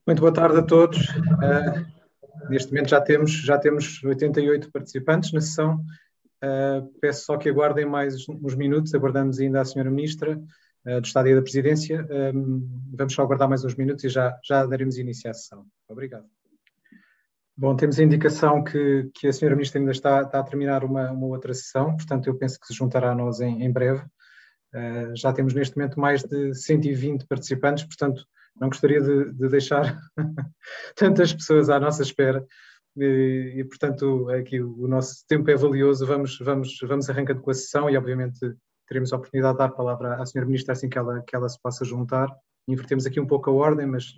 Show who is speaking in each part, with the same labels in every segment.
Speaker 1: Muito boa tarde a todos. Neste momento já temos 88 participantes na sessão. Peço só que aguardem mais uns minutos, aguardamos ainda a Sra. Ministra do Estado e da Presidência. Vamos só aguardar mais uns minutos e já daremos início à sessão. Obrigado. Bom, temos a indicação que a Sra. Ministra ainda está a terminar uma outra sessão, portanto eu penso que se juntará a nós em breve. Já temos neste momento mais de 120 participantes, portanto não gostaria de deixar tantas pessoas à nossa espera e portanto aqui o nosso tempo é valioso, vamos arrancando com a sessão e obviamente teremos a oportunidade de dar a palavra à Sra. Ministra assim que ela se possa juntar. Invertemos aqui um pouco a ordem, mas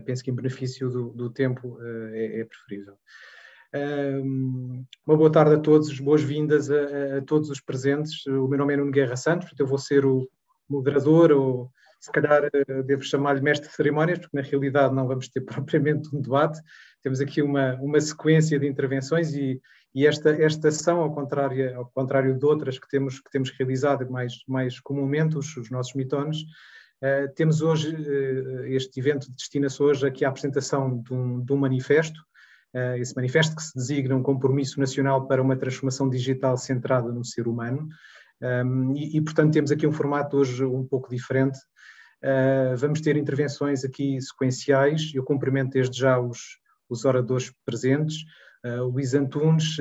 Speaker 1: penso que em benefício do tempo é preferível. Uma boa tarde a todos, boas-vindas a todos os presentes. O meu nome é Nuno Guerra Santos, portanto eu vou ser o moderador, ou se calhar devo chamar-lhe mestre de cerimónias, porque na realidade não vamos ter propriamente um debate. Temos aqui uma sequência de intervenções e esta sessão, ao contrário de outras que temos realizado mais comumente, os nossos mitones, temos hoje, este evento destina-se hoje aqui à apresentação de um manifesto. Esse manifesto que se designa um compromisso nacional para uma transformação digital centrada no ser humano portanto temos aqui um formato hoje um pouco diferente. Vamos ter intervenções aqui sequenciais. Eu cumprimento desde já os oradores presentes. O Luís Antunes,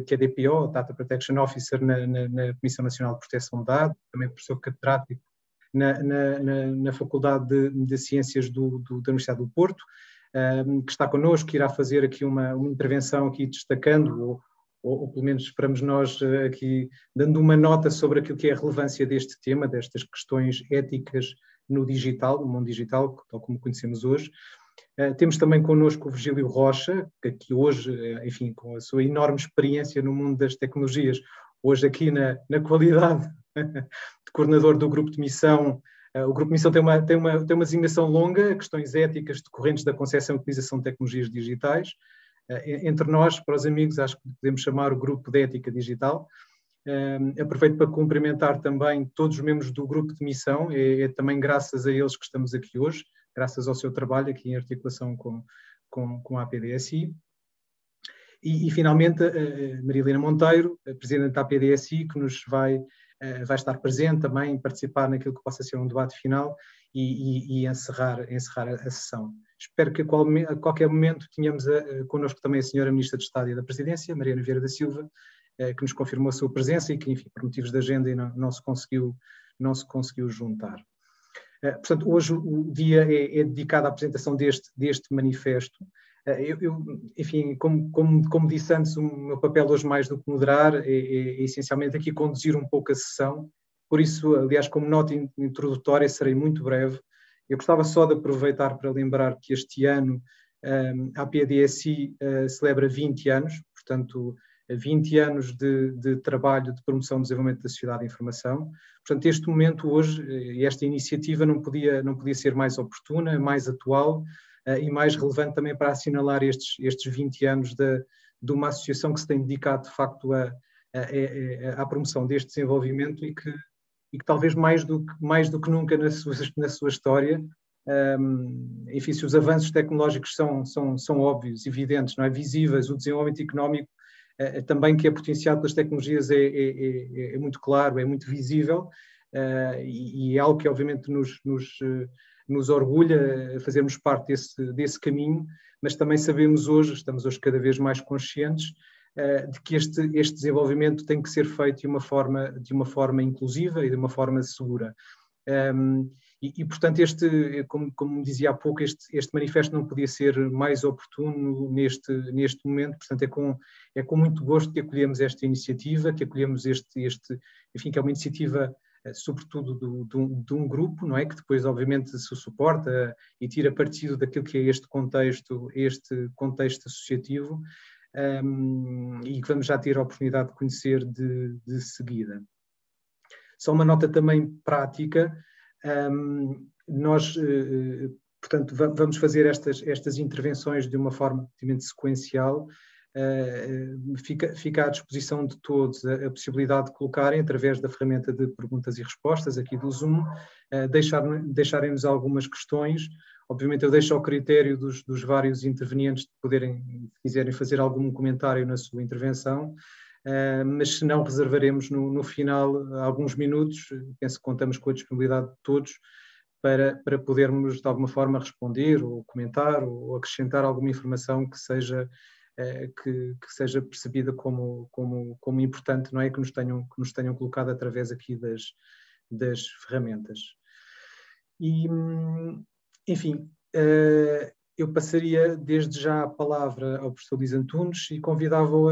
Speaker 1: que é DPO, Data Protection Officer na Comissão Nacional de Proteção de Dados, também professor catedrático na Faculdade de Ciências da Universidade do Porto, que está connosco, que irá fazer aqui uma intervenção aqui destacando, ou pelo menos esperamos nós aqui, dando uma nota sobre aquilo que é a relevância deste tema, destas questões éticas no digital, no mundo digital, tal como conhecemos hoje. Temos também connosco o Virgílio Rocha, que hoje, enfim, com a sua enorme experiência no mundo das tecnologias, hoje aqui na qualidade de coordenador do Grupo de Missão. O Grupo de Missão tem uma designação longa, questões éticas decorrentes da concepção e utilização de tecnologias digitais. Entre nós, para os amigos, acho que podemos chamar o Grupo de Ética Digital. Aproveito para cumprimentar também todos os membros do Grupo de Missão, é também graças a eles que estamos aqui hoje, graças ao seu trabalho aqui em articulação com a APDSI. E finalmente, a Marilena Monteiro, a Presidente da APDSI, que nos vai estar presente também, participar naquilo que possa ser um debate final e encerrar a sessão. Espero que a qualquer momento tenhamos connosco também a Sra. Ministra de Estado e da Presidência, Mariana Vieira da Silva, que nos confirmou a sua presença e que, enfim, por motivos de agenda não se conseguiu juntar. Portanto, hoje o dia é dedicado à apresentação deste manifesto. Enfim, como disse antes, o meu papel hoje mais do que moderar é essencialmente aqui conduzir um pouco a sessão. Por isso, aliás, como nota introdutória, serei muito breve. Eu gostava só de aproveitar para lembrar que este ano a APDSI celebra 20 anos, portanto, 20 anos de trabalho de promoção e desenvolvimento da sociedade de informação. Portanto, este momento hoje, esta iniciativa não podia ser mais oportuna, mais atual e mais relevante também para assinalar estes 20 anos de uma associação que se tem dedicado, de facto, à promoção deste desenvolvimento e que talvez mais do que nunca na sua história, enfim, se os avanços tecnológicos são óbvios, evidentes, não é? Visíveis, o desenvolvimento económico também que é potenciado pelas tecnologias é muito claro, é muito visível e é algo que obviamente nos orgulha fazermos parte desse caminho, mas também estamos hoje cada vez mais conscientes de que este desenvolvimento tem que ser feito de uma forma inclusiva e de uma forma segura. Portanto, como dizia há pouco, este manifesto não podia ser mais oportuno neste momento, portanto é com muito gosto que acolhemos esta iniciativa, que acolhemos enfim, que é uma iniciativa sobretudo de um grupo, não é? Que depois obviamente se suporta e tira partido daquilo que é este contexto associativo, e que vamos já ter a oportunidade de conhecer de seguida. Só uma nota também prática, nós, portanto, vamos fazer estas intervenções de uma forma obviamente sequencial, fica à disposição de todos a possibilidade de colocarem, através da ferramenta de perguntas e respostas aqui do Zoom, deixarem-nos algumas questões. Obviamente eu deixo ao critério dos vários intervenientes de poderem, se quiserem fazer algum comentário na sua intervenção, mas se não, reservaremos no final alguns minutos. Penso que contamos com a disponibilidade de todos para podermos de alguma forma responder ou comentar ou acrescentar alguma informação que seja percebida como importante, não é? Que nos tenham colocado através aqui das ferramentas. E, enfim, eu passaria desde já a palavra ao professor Luís Antunes e convidava-o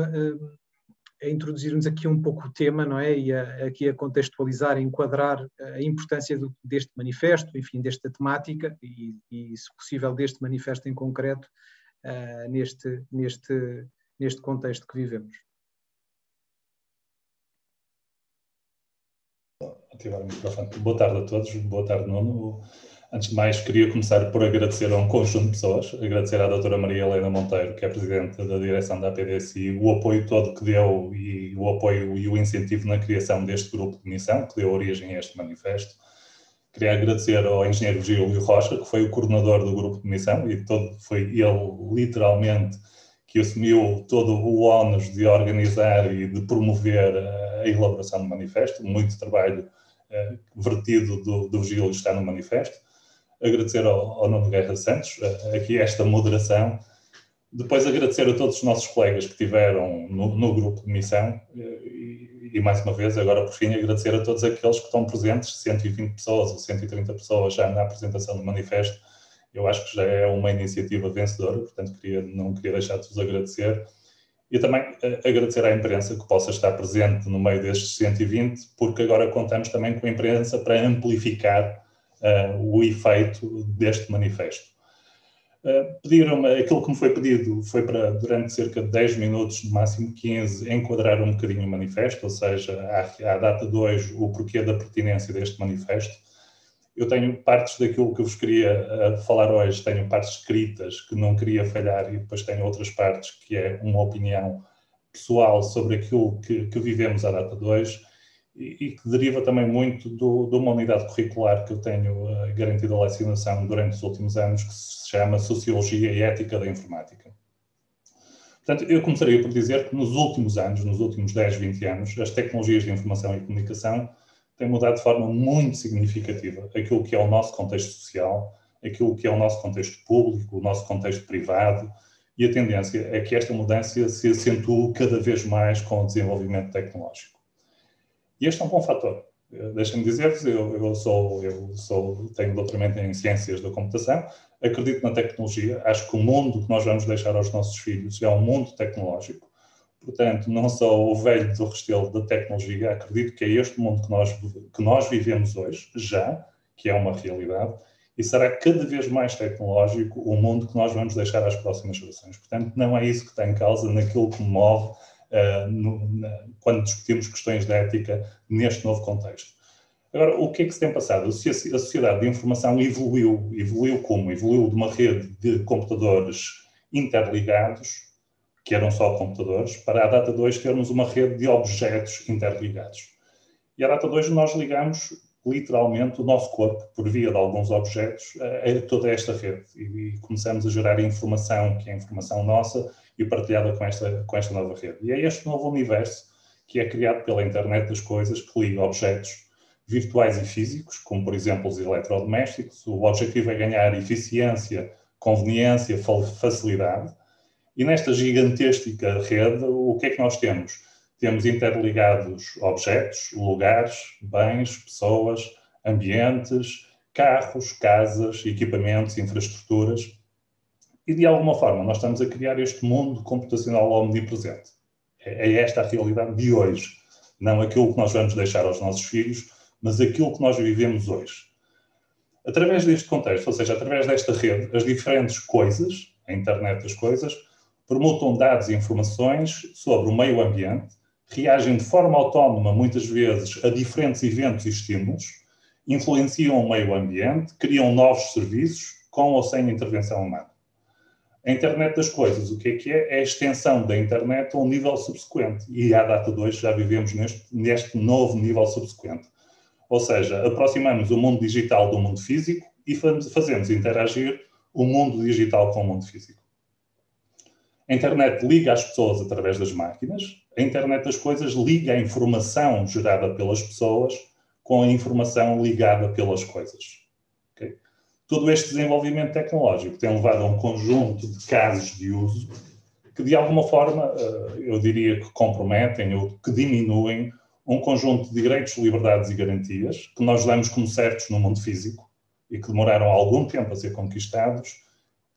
Speaker 1: a introduzir-nos aqui um pouco o tema, não é? E aqui a contextualizar, a enquadrar a importância deste manifesto, enfim, desta temática e, se possível, deste manifesto em concreto, neste contexto que vivemos.
Speaker 2: Ativar o microfone. Boa tarde a todos, boa tarde, Nuno. Antes de mais, queria começar por agradecer a um conjunto de pessoas, agradecer à doutora Maria Helena Monteiro, que é Presidente da Direção da APDSI, o apoio todo que deu e o apoio e o incentivo na criação deste grupo de missão, que deu origem a este manifesto. Queria agradecer ao engenheiro Gílio Rocha, que foi o coordenador do grupo de missão, e foi ele, literalmente, que assumiu todo o ónus de organizar e de promover a elaboração do manifesto. Muito trabalho vertido do Gílio está no manifesto. Agradecer ao Nuno Guerra Santos, aqui esta moderação. Depois agradecer a todos os nossos colegas que tiveram no grupo de missão e mais uma vez, agora por fim, agradecer a todos aqueles que estão presentes, 120 pessoas ou 130 pessoas já na apresentação do manifesto. Eu acho que já é uma iniciativa vencedora, portanto não queria deixar de vos agradecer. E também agradecer à imprensa que possa estar presente no meio destes 120, porque agora contamos também com a imprensa para amplificar o efeito deste manifesto. Pediram-me, aquilo que me foi pedido foi para, durante cerca de 10 minutos, no máximo 15, enquadrar um bocadinho o manifesto, ou seja, à data de hoje, o porquê da pertinência deste manifesto. Eu tenho partes daquilo que eu vos queria falar hoje, tenho partes escritas que não queria falhar e depois tenho outras partes que é uma opinião pessoal sobre aquilo que vivemos à data de hoje e que deriva também muito de uma unidade curricular que eu tenho garantido a lecionação durante os últimos anos, que se chama Sociologia e Ética da Informática. Portanto, eu começaria por dizer que nos últimos anos, nos últimos 10, 20 anos, as tecnologias de informação e comunicação têm mudado de forma muito significativa aquilo que é o nosso contexto social, aquilo que é o nosso contexto público, o nosso contexto privado, e a tendência é que esta mudança se acentue cada vez mais com o desenvolvimento tecnológico. E este é um bom fator. Deixem-me dizer-vos, eu tenho doutoramento em Ciências da Computação, acredito na tecnologia, acho que o mundo que nós vamos deixar aos nossos filhos é um mundo tecnológico. Portanto, não sou o velho do Restelo da tecnologia, acredito que é este mundo que nós vivemos hoje, já, que é uma realidade, e será cada vez mais tecnológico o mundo que nós vamos deixar às próximas gerações. Portanto, não é isso que está em causa naquilo que me move quando discutimos questões de ética neste novo contexto. Agora, o que é que se tem passado? A sociedade de informação evoluiu. Evoluiu como? Evoluiu de uma rede de computadores interligados, que eram só computadores, para a data de hoje termos uma rede de objetos interligados. E à data de hoje nós ligamos literalmente o nosso corpo, por via de alguns objetos, a toda esta rede. E começamos a gerar informação, que é informação nossa, e partilhada com esta nova rede. E é este novo universo que é criado pela internet das coisas, que liga objetos virtuais e físicos, como por exemplo os eletrodomésticos. O objetivo é ganhar eficiência, conveniência, facilidade. E nesta gigantesca rede, o que é que nós temos? Temos interligados objetos, lugares, bens, pessoas, ambientes, carros, casas, equipamentos, infraestruturas. E de alguma forma nós estamos a criar este mundo computacional omnipresente. É esta a realidade de hoje. Não aquilo que nós vamos deixar aos nossos filhos, mas aquilo que nós vivemos hoje. Através deste contexto, ou seja, através desta rede, as diferentes coisas, a internet das coisas, permutam dados e informações sobre o meio ambiente, reagem de forma autónoma, muitas vezes, a diferentes eventos e estímulos, influenciam o meio ambiente, criam novos serviços, com ou sem intervenção humana. A internet das coisas, o que é? É a extensão da internet a um nível subsequente. E à data de hoje já vivemos neste novo nível subsequente. Ou seja, aproximamos o mundo digital do mundo físico e fazemos interagir o mundo digital com o mundo físico. A internet liga as pessoas através das máquinas. A internet das coisas liga a informação gerada pelas pessoas com a informação ligada pelas coisas. Okay? Todo este desenvolvimento tecnológico tem levado a um conjunto de casos de uso que, de alguma forma, eu diria que comprometem ou que diminuem um conjunto de direitos, liberdades e garantias que nós damos como certos no mundo físico e que demoraram algum tempo a ser conquistados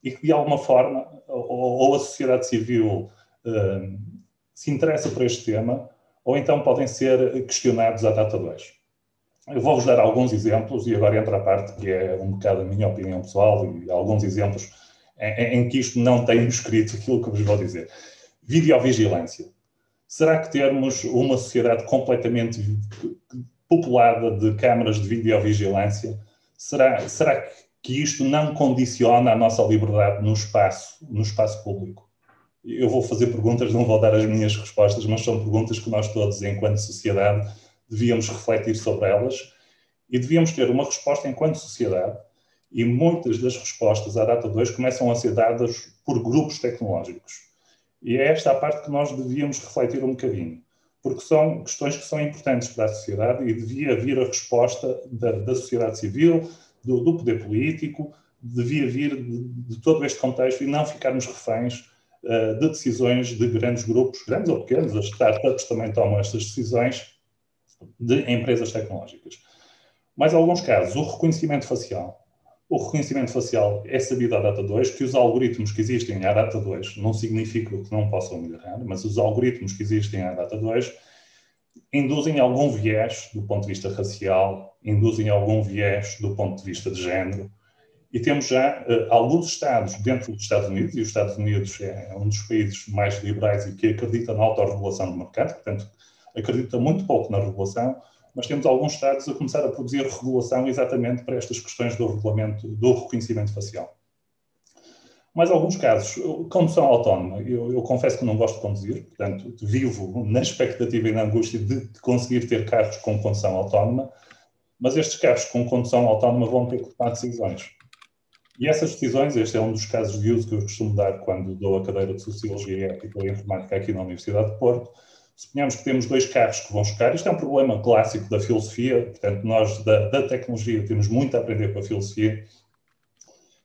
Speaker 2: e que, de alguma forma, ou a sociedade civil se interessa por este tema, ou então podem ser questionados à data de hoje. Eu vou-vos dar alguns exemplos, e agora entra a parte que é um bocado a minha opinião pessoal, e alguns exemplos em que isto não tem escrito aquilo que vos vou dizer. Videovigilância. Será que termos uma sociedade completamente populada de câmaras de videovigilância, será que isto não condiciona a nossa liberdade no espaço público? Eu vou fazer perguntas, não vou dar as minhas respostas, mas são perguntas que nós todos, enquanto sociedade, devíamos refletir sobre elas e devíamos ter uma resposta enquanto sociedade, e muitas das respostas à data de hoje começam a ser dadas por grupos tecnológicos. E é esta a parte que nós devíamos refletir um bocadinho, porque são questões que são importantes para a sociedade e devia vir a resposta da sociedade civil, do poder político, devia vir de todo este contexto e não ficarmos reféns de decisões de grandes grupos, grandes ou pequenos. As startups também tomam estas decisões de empresas tecnológicas. Mais alguns casos, o reconhecimento facial. O reconhecimento facial é sabido à data de hoje que os algoritmos que existem à data de hoje, não significa que não possam melhorar, mas os algoritmos que existem à data de hoje induzem algum viés do ponto de vista racial, induzem algum viés do ponto de vista de género, e temos já alguns estados dentro dos Estados Unidos, e os Estados Unidos é um dos países mais liberais e que acredita na autorregulação do mercado, portanto, acredita muito pouco na regulação, mas temos alguns estados a começar a produzir regulação exatamente para estas questões do regulamento, do reconhecimento facial. Mais alguns casos, condução autónoma. Eu confesso que não gosto de conduzir, portanto, vivo na expectativa e na angústia de conseguir ter carros com condução autónoma, mas estes carros com condução autónoma vão ter que tomar decisões. E essas decisões, este é um dos casos de uso que eu costumo dar quando dou a cadeira de Sociologia e Ética e Informática aqui na Universidade de Porto. Suponhamos que temos dois carros que vão chocar. Isto é um problema clássico da filosofia, portanto, nós da tecnologia temos muito a aprender com a filosofia.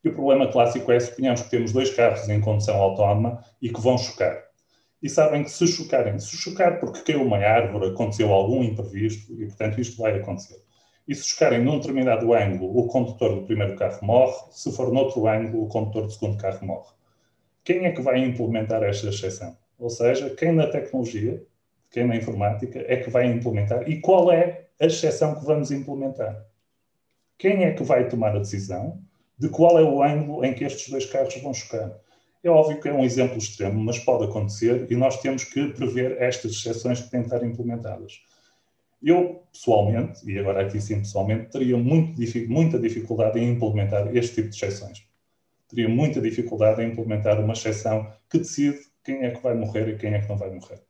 Speaker 2: E o problema clássico é, suponhamos que temos dois carros em condução autónoma e que vão chocar. E sabem que se chocar porque caiu uma árvore, aconteceu algum imprevisto e, portanto, isto vai acontecer. E se chocarem num determinado ângulo, o condutor do primeiro carro morre, se for noutro ângulo, o condutor do segundo carro morre. Quem é que vai implementar esta exceção? Ou seja, quem na tecnologia, quem na informática, é que vai implementar e qual é a exceção que vamos implementar? Quem é que vai tomar a decisão de qual é o ângulo em que estes dois carros vão chocar? É óbvio que é um exemplo extremo, mas pode acontecer e nós temos que prever estas exceções que têm de estar implementadas. Eu, pessoalmente, e agora aqui sim pessoalmente, teria muita dificuldade em implementar este tipo de exceções. Teria muita dificuldade em implementar uma exceção que decide quem é que vai morrer e quem é que não vai morrer.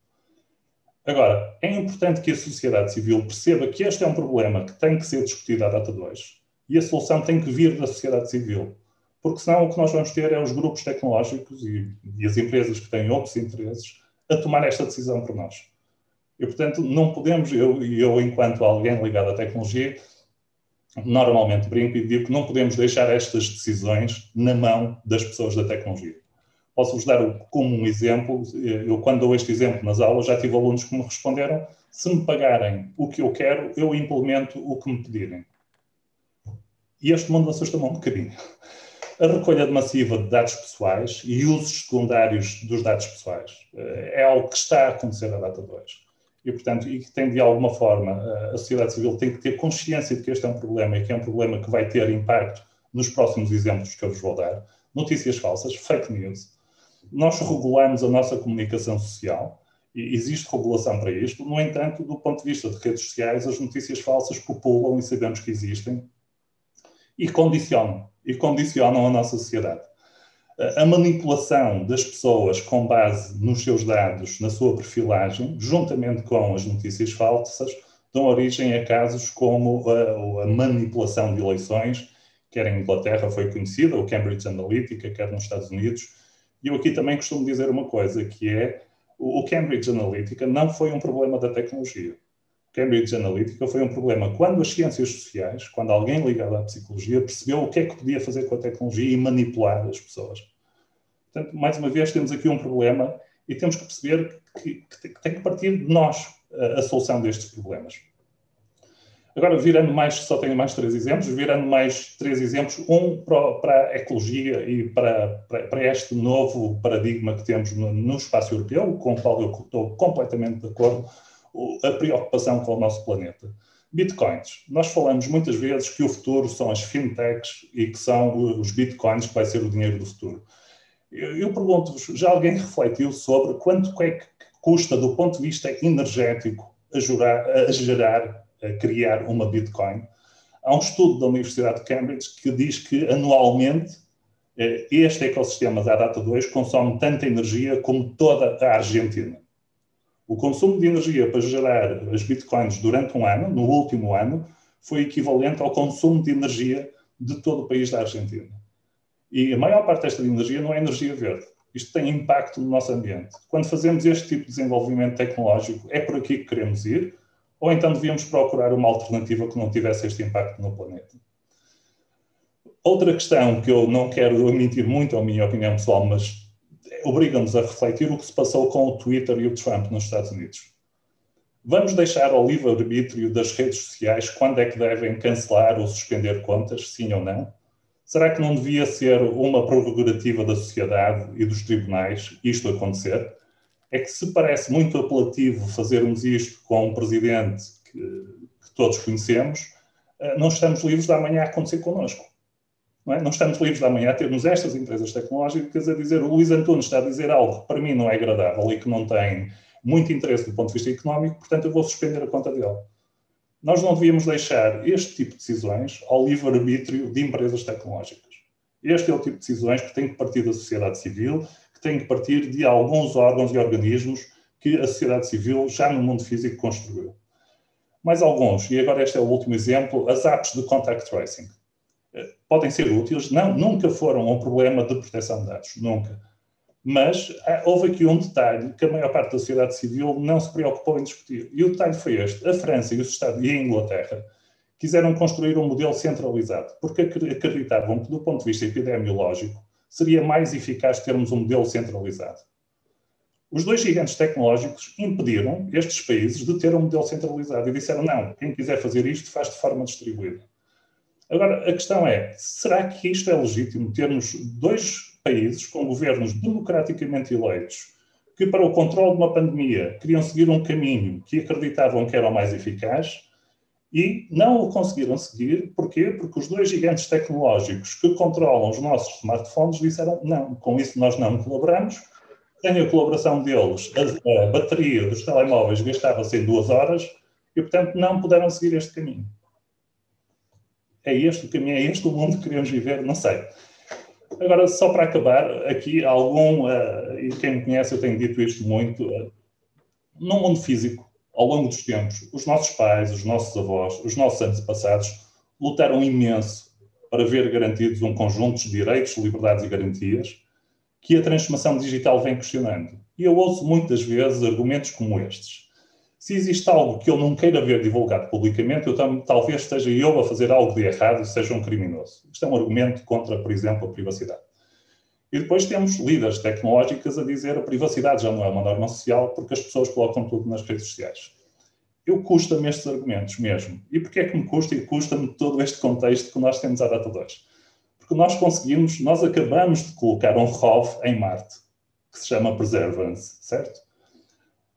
Speaker 2: Agora, é importante que a sociedade civil perceba que este é um problema que tem que ser discutido à data de hoje e a solução tem que vir da sociedade civil, porque senão o que nós vamos ter é os grupos tecnológicos e as empresas que têm outros interesses a tomar esta decisão por nós. E, portanto, não podemos, eu enquanto alguém ligado à tecnologia, normalmente brinco e digo que não podemos deixar estas decisões na mão das pessoas da tecnologia. Posso-vos dar como um exemplo, eu quando dou este exemplo nas aulas já tive alunos que me responderam: se me pagarem o que eu quero, eu implemento o que me pedirem. E este mundo assusta-me um bocadinho. A recolha massiva de dados pessoais e usos secundários dos dados pessoais é algo que está a acontecer à data de hoje. E, portanto, e que tem de alguma forma, a sociedade civil tem que ter consciência de que este é um problema e que é um problema que vai ter impacto nos próximos exemplos que eu vos vou dar. Notícias falsas, fake news. Nós regulamos a nossa comunicação social e existe regulação para isto. No entanto, do ponto de vista de redes sociais, as notícias falsas populam e sabemos que existem e condicionam a nossa sociedade. A manipulação das pessoas com base nos seus dados, na sua perfilagem, juntamente com as notícias falsas, dão origem a casos como a manipulação de eleições, quer em Inglaterra foi conhecida, o Cambridge Analytica, quer nos Estados Unidos. E eu aqui também costumo dizer uma coisa, que é o Cambridge Analytica não foi um problema da tecnologia. O Cambridge Analytica foi um problema quando as ciências sociais, quando alguém ligado à psicologia, percebeu o que é que podia fazer com a tecnologia e manipular as pessoas. Portanto, mais uma vez, temos aqui um problema e temos que perceber que tem que partir de nós a solução destes problemas. Agora, virando mais, só tenho mais 3 exemplos, virando mais 3 exemplos, um para a ecologia e para este novo paradigma que temos no espaço europeu, com o qual eu estou completamente de acordo, a preocupação com o nosso planeta. Bitcoins. Nós falamos muitas vezes que o futuro são as fintechs e que são os bitcoins que vai ser o dinheiro do futuro. Eu pergunto-vos, já alguém refletiu sobre quanto é que custa, do ponto de vista energético, a criar uma Bitcoin? Há um estudo da Universidade de Cambridge que diz que anualmente este ecossistema da data 2 consome tanta energia como toda a Argentina. O consumo de energia para gerar as Bitcoins durante um ano, no último ano, foi equivalente ao consumo de energia de todo o país da Argentina. E a maior parte desta energia não é energia verde. Isto tem impacto no nosso ambiente. Quando fazemos este tipo de desenvolvimento tecnológico, é por aqui que queremos ir? Ou então devíamos procurar uma alternativa que não tivesse este impacto no planeta? Outra questão que eu não quero omitir muito, a minha opinião pessoal, mas obriga-nos a refletir o que se passou com o Twitter e o Trump nos Estados Unidos. Vamos deixar ao livre-arbítrio das redes sociais quando é que devem cancelar ou suspender contas, sim ou não? Será que não devia ser uma prerrogativa da sociedade e dos tribunais isto acontecer? É que se parece muito apelativo fazermos isto com um presidente que todos conhecemos, não estamos livres de amanhã a acontecer connosco. Não é? Não estamos livres de amanhã a termos estas empresas tecnológicas a dizer o Luís Antunes está a dizer algo que para mim não é agradável e que não tem muito interesse do ponto de vista económico, portanto eu vou suspender a conta dele. Nós não devíamos deixar este tipo de decisões ao livre-arbítrio de empresas tecnológicas. Este é o tipo de decisões que tem que partir da sociedade civil, que tem que partir de alguns órgãos e organismos que a sociedade civil já no mundo físico construiu. Mais alguns, e agora este é o último exemplo, as apps de contact tracing. Podem ser úteis, não, nunca foram um problema de proteção de dados, nunca. Mas houve aqui um detalhe que a maior parte da sociedade civil não se preocupou em discutir. E o detalhe foi este. A França e os Estados e a Inglaterra quiseram construir um modelo centralizado, porque acreditavam que, do ponto de vista epidemiológico, seria mais eficaz termos um modelo centralizado. Os 2 gigantes tecnológicos impediram estes países de ter um modelo centralizado e disseram, não, quem quiser fazer isto faz de forma distribuída. Agora, a questão é, será que isto é legítimo, termos 2 países com governos democraticamente eleitos que, para o controle de uma pandemia, queriam seguir um caminho que acreditavam que era o mais eficaz e não o conseguiram seguir? Porquê? Porque os 2 gigantes tecnológicos que controlam os nossos smartphones disseram, não, com isso nós não colaboramos, sem a colaboração deles, a bateria dos telemóveis gastava-se em 2 horas e, portanto, não puderam seguir este caminho. É este o caminho, é este o mundo que queremos viver? Não sei. Agora, só para acabar, aqui e quem me conhece, eu tenho dito isto muito, no mundo físico, ao longo dos tempos, os nossos pais, os nossos avós, os nossos antepassados lutaram imenso para ver garantidos um conjunto de direitos, liberdades e garantias que a transformação digital vem questionando. E eu ouço muitas vezes argumentos como estes. Se existe algo que eu não queira ver divulgado publicamente, talvez esteja eu a fazer algo de errado e seja um criminoso. Isto é um argumento contra, por exemplo, a privacidade. E depois temos líderes tecnológicas a dizer que a privacidade já não é uma norma social porque as pessoas colocam tudo nas redes sociais. Custa-me estes argumentos mesmo. E porquê é que me custa? E custa-me todo este contexto que nós temos à data de hoje. Porque nós acabamos de colocar um ROV em Marte, que se chama Perseverance, certo?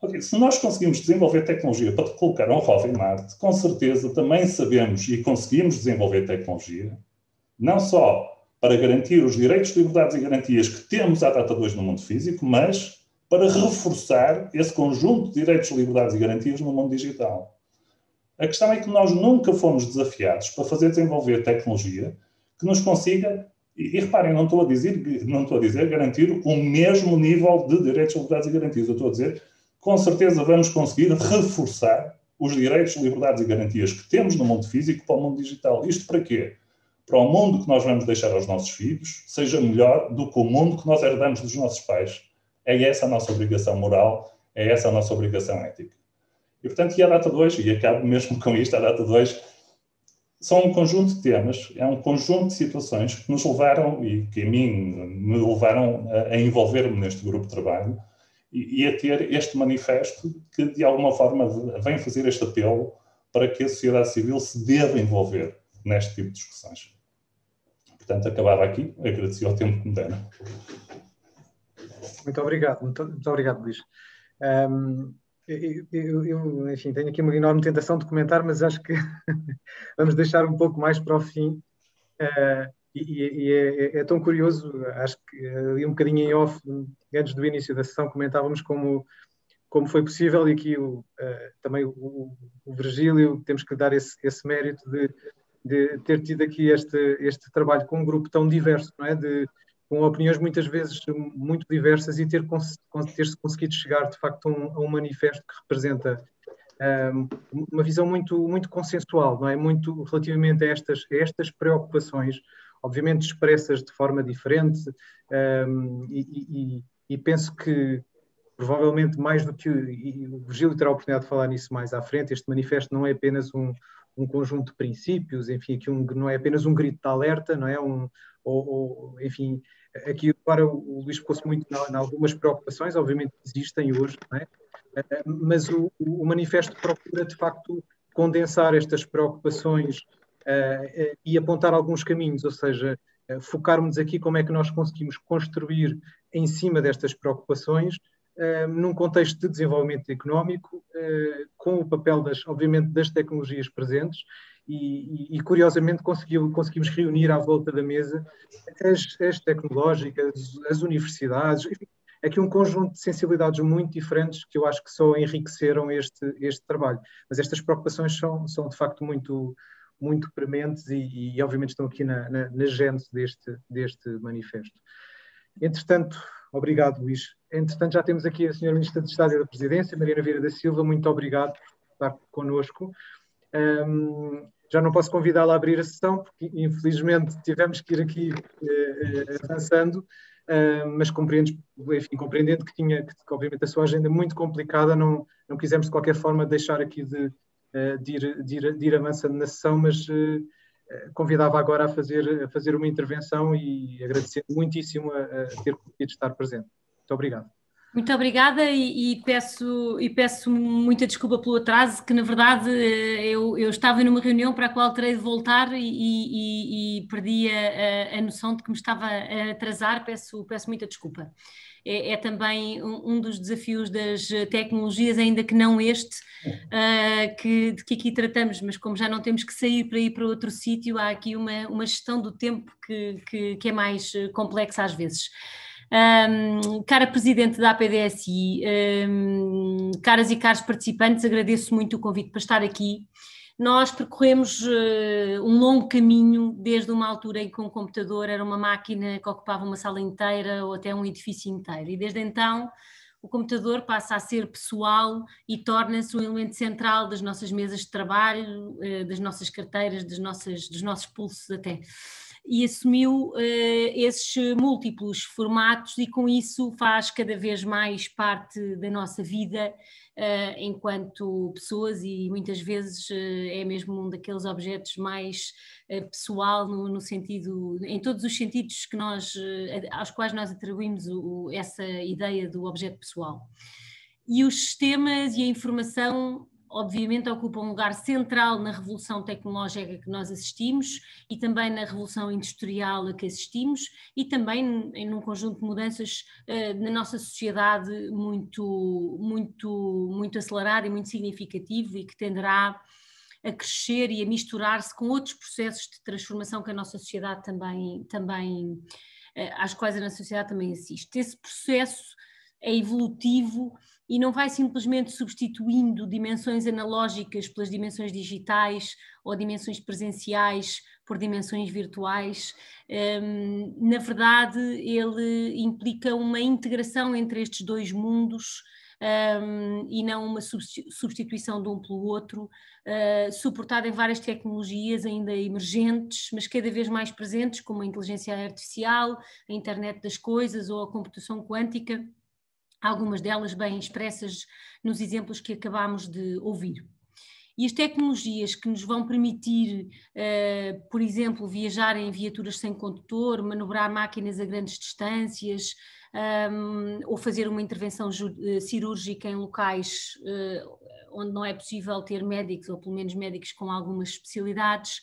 Speaker 2: Okay, se nós conseguimos desenvolver tecnologia para colocar um ROV em Marte, com certeza também sabemos e conseguimos desenvolver tecnologia, não só para garantir os direitos, liberdades e garantias que temos à data de hoje no mundo físico, mas para reforçar esse conjunto de direitos, liberdades e garantias no mundo digital. A questão é que nós nunca fomos desafiados para fazer desenvolver tecnologia que nos consiga E reparem, não estou a dizer garantir o mesmo nível de direitos, liberdades e garantias. Eu estou a dizer, com certeza vamos conseguir reforçar os direitos, liberdades e garantias que temos no mundo físico para o mundo digital. Isto para quê? Para o mundo que nós vamos deixar aos nossos filhos seja melhor do que o mundo que nós herdamos dos nossos pais. É essa a nossa obrigação moral, é essa a nossa obrigação ética. E, portanto, e a data 2, e acabo mesmo com isto, a data 2, são um conjunto de temas, é um conjunto de situações que nos levaram, e que a mim me levaram a envolver-me neste grupo de trabalho e a ter este manifesto que, de alguma forma, vem fazer este apelo para que a sociedade civil se deva envolver neste tipo de discussões. Portanto, acabava aqui. Agradeço ao tempo que me deram.
Speaker 1: Muito obrigado, muito obrigado, Luís. Eu, enfim, tenho aqui uma enorme tentação de comentar, mas acho que vamos deixar um pouco mais para o fim. É tão curioso, acho que ali um bocadinho em off, antes do início da sessão, comentávamos como foi possível, e aqui também o Virgílio, temos que dar esse mérito de ter tido aqui este trabalho com um grupo tão diverso, não é? Com opiniões muitas vezes muito diversas, e ter-se conseguido chegar de facto a um manifesto que representa uma visão muito, muito consensual, não é? Muito relativamente a estas preocupações, obviamente expressas de forma diferente, e penso que provavelmente mais do que o Virgílio terá a oportunidade de falar nisso mais à frente, este manifesto não é apenas um conjunto de princípios, enfim, aqui não é apenas um grito de alerta, não é? Enfim, aqui agora o Luís focou-se muito em algumas preocupações, obviamente existem hoje, não é? Mas o manifesto procura, de facto, condensar estas preocupações e apontar alguns caminhos, ou seja, focarmos aqui como é que nós conseguimos construir em cima destas preocupações, num contexto de desenvolvimento económico, com o papel, obviamente, das tecnologias presentes, e curiosamente conseguimos reunir à volta da mesa as tecnológicas, as universidades, enfim, aqui um conjunto de sensibilidades muito diferentes que eu acho que só enriqueceram este trabalho. Mas estas preocupações são de facto muito, muito prementes e obviamente estão aqui na gênese deste manifesto. Entretanto, obrigado, Luís. Entretanto, já temos aqui a Sra. Ministra de Estado e da Presidência, Mariana Vieira da Silva, muito obrigado por estar connosco. Já não posso convidá-la a abrir a sessão, porque infelizmente tivemos que ir aqui avançando, mas compreendendo que obviamente a sua agenda é muito complicada, não quisemos de qualquer forma deixar aqui de ir avançando na sessão, mas convidava agora a fazer uma intervenção e agradecer muitíssimo a ter conseguido estar presente. Muito obrigado.
Speaker 3: Muito obrigada e peço muita desculpa pelo atraso, que na verdade eu estava numa reunião para a qual terei de voltar e perdi a noção de que me estava a atrasar, peço muita desculpa. É também um dos desafios das tecnologias, ainda que não este, que aqui tratamos, mas como já não temos que sair para ir para outro sítio, há aqui uma gestão do tempo que é mais complexa às vezes. Cara Presidente da APDSI, caras e caros participantes, agradeço muito o convite para estar aqui. Nós percorremos um longo caminho, desde uma altura em que um computador era uma máquina que ocupava uma sala inteira ou até um edifício inteiro, e desde então o computador passa a ser pessoal e torna-se um elemento central das nossas mesas de trabalho, das nossas carteiras, dos nossos pulsos até. E assumiu esses múltiplos formatos e com isso faz cada vez mais parte da nossa vida enquanto pessoas, e muitas vezes é mesmo um daqueles objetos mais pessoal no sentido, em todos os sentidos que aos quais nós atribuímos essa ideia do objeto pessoal. E os sistemas e a informação obviamente ocupam um lugar central na revolução tecnológica que nós assistimos e também na revolução industrial a que assistimos, e também num conjunto de mudanças na nossa sociedade muito, muito, muito acelerado e muito significativo, e que tenderá a crescer e a misturar-se com outros processos de transformação que a nossa sociedade também às quais a nossa sociedade também assiste. Esse processo é evolutivo e não vai simplesmente substituindo dimensões analógicas pelas dimensões digitais ou dimensões presenciais por dimensões virtuais. Na verdade, ele implica uma integração entre estes dois mundos e não uma substituição de um pelo outro, suportada em várias tecnologias ainda emergentes, mas cada vez mais presentes, como a inteligência artificial, a internet das coisas ou a computação quântica, algumas delas bem expressas nos exemplos que acabámos de ouvir. E as tecnologias que nos vão permitir, por exemplo, viajar em viaturas sem condutor, manobrar máquinas a grandes distâncias, ou fazer uma intervenção cirúrgica em locais onde não é possível ter médicos, ou pelo menos médicos com algumas especialidades,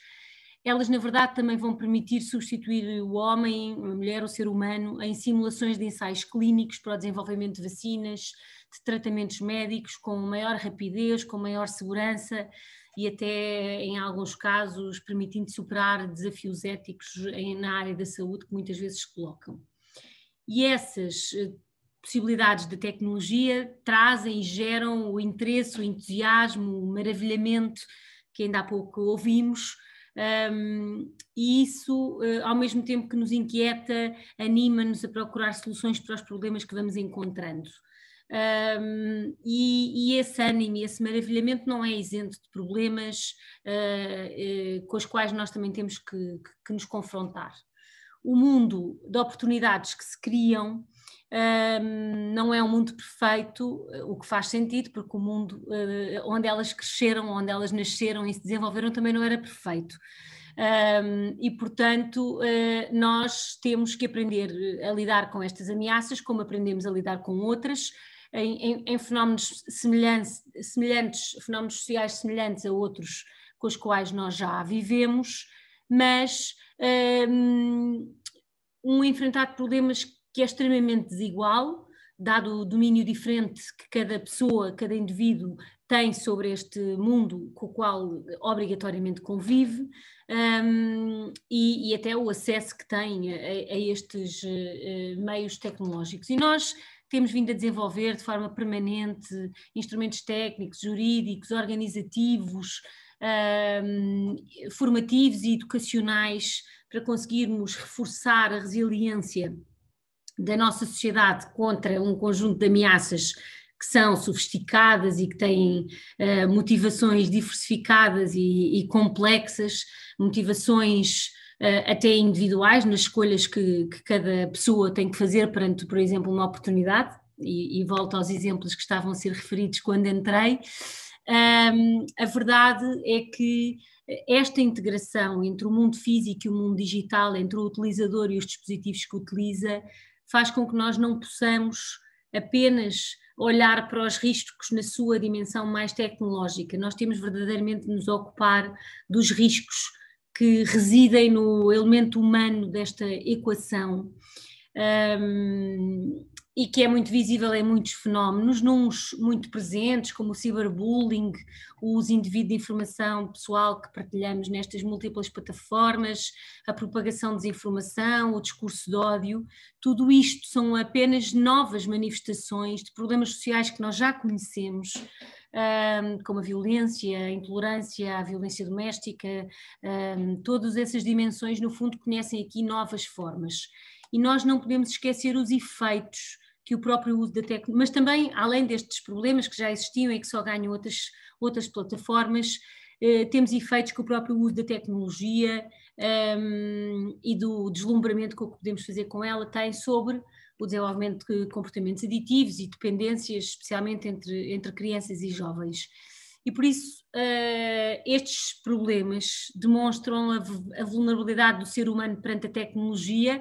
Speaker 3: elas na verdade também vão permitir substituir o homem, a mulher, o ser humano em simulações de ensaios clínicos para o desenvolvimento de vacinas, de tratamentos médicos com maior rapidez, com maior segurança e até em alguns casos permitindo superar desafios éticos na área da saúde que muitas vezes se colocam. E essas possibilidades de tecnologia trazem e geram o interesse, o entusiasmo, o maravilhamento que ainda há pouco ouvimos, e isso, ao mesmo tempo que nos inquieta, anima-nos a procurar soluções para os problemas que vamos encontrando. E esse ânimo e esse maravilhamento não é isento de problemas com os quais nós também temos que nos confrontar. O mundo de oportunidades que se criam não é um mundo perfeito, o que faz sentido, porque o mundo onde elas cresceram, onde elas nasceram e se desenvolveram também não era perfeito. E, portanto, nós temos que aprender a lidar com estas ameaças, como aprendemos a lidar com outras, em fenómenos semelhantes, fenómenos sociais semelhantes a outros com os quais nós já vivemos, mas enfrentar problemas que é extremamente desigual, dado o domínio diferente que cada pessoa, cada indivíduo tem sobre este mundo com o qual obrigatoriamente convive, e até o acesso que tem a estes meios tecnológicos. E nós temos vindo a desenvolver de forma permanente instrumentos técnicos, jurídicos, organizativos, formativos e educacionais para conseguirmos reforçar a resiliência da nossa sociedade contra um conjunto de ameaças que são sofisticadas e que têm motivações diversificadas e complexas, motivações até individuais nas escolhas que cada pessoa tem que fazer perante, por exemplo, uma oportunidade, e volto aos exemplos que estavam a ser referidos quando entrei. A verdade é que esta integração entre o mundo físico e o mundo digital, entre o utilizador e os dispositivos que utiliza, faz com que nós não possamos apenas olhar para os riscos na sua dimensão mais tecnológica. Nós temos verdadeiramente de nos ocupar dos riscos que residem no elemento humano desta equação, e que é muito visível em muitos fenómenos, nuns muito presentes, como o ciberbullying, o uso indevido de informação pessoal que partilhamos nestas múltiplas plataformas, a propagação de desinformação, o discurso de ódio. Tudo isto são apenas novas manifestações de problemas sociais que nós já conhecemos, como a violência, a intolerância, a violência doméstica, todas essas dimensões no fundo conhecem aqui novas formas. E nós não podemos esquecer os efeitos que o próprio uso da tecnologia, mas também, além destes problemas que já existiam e que só ganham outras plataformas, temos efeitos que o próprio uso da tecnologia e do deslumbramento que podemos fazer com ela tem sobre o desenvolvimento de comportamentos aditivos e dependências, especialmente entre crianças e jovens. E por isso estes problemas demonstram a vulnerabilidade do ser humano perante a tecnologia,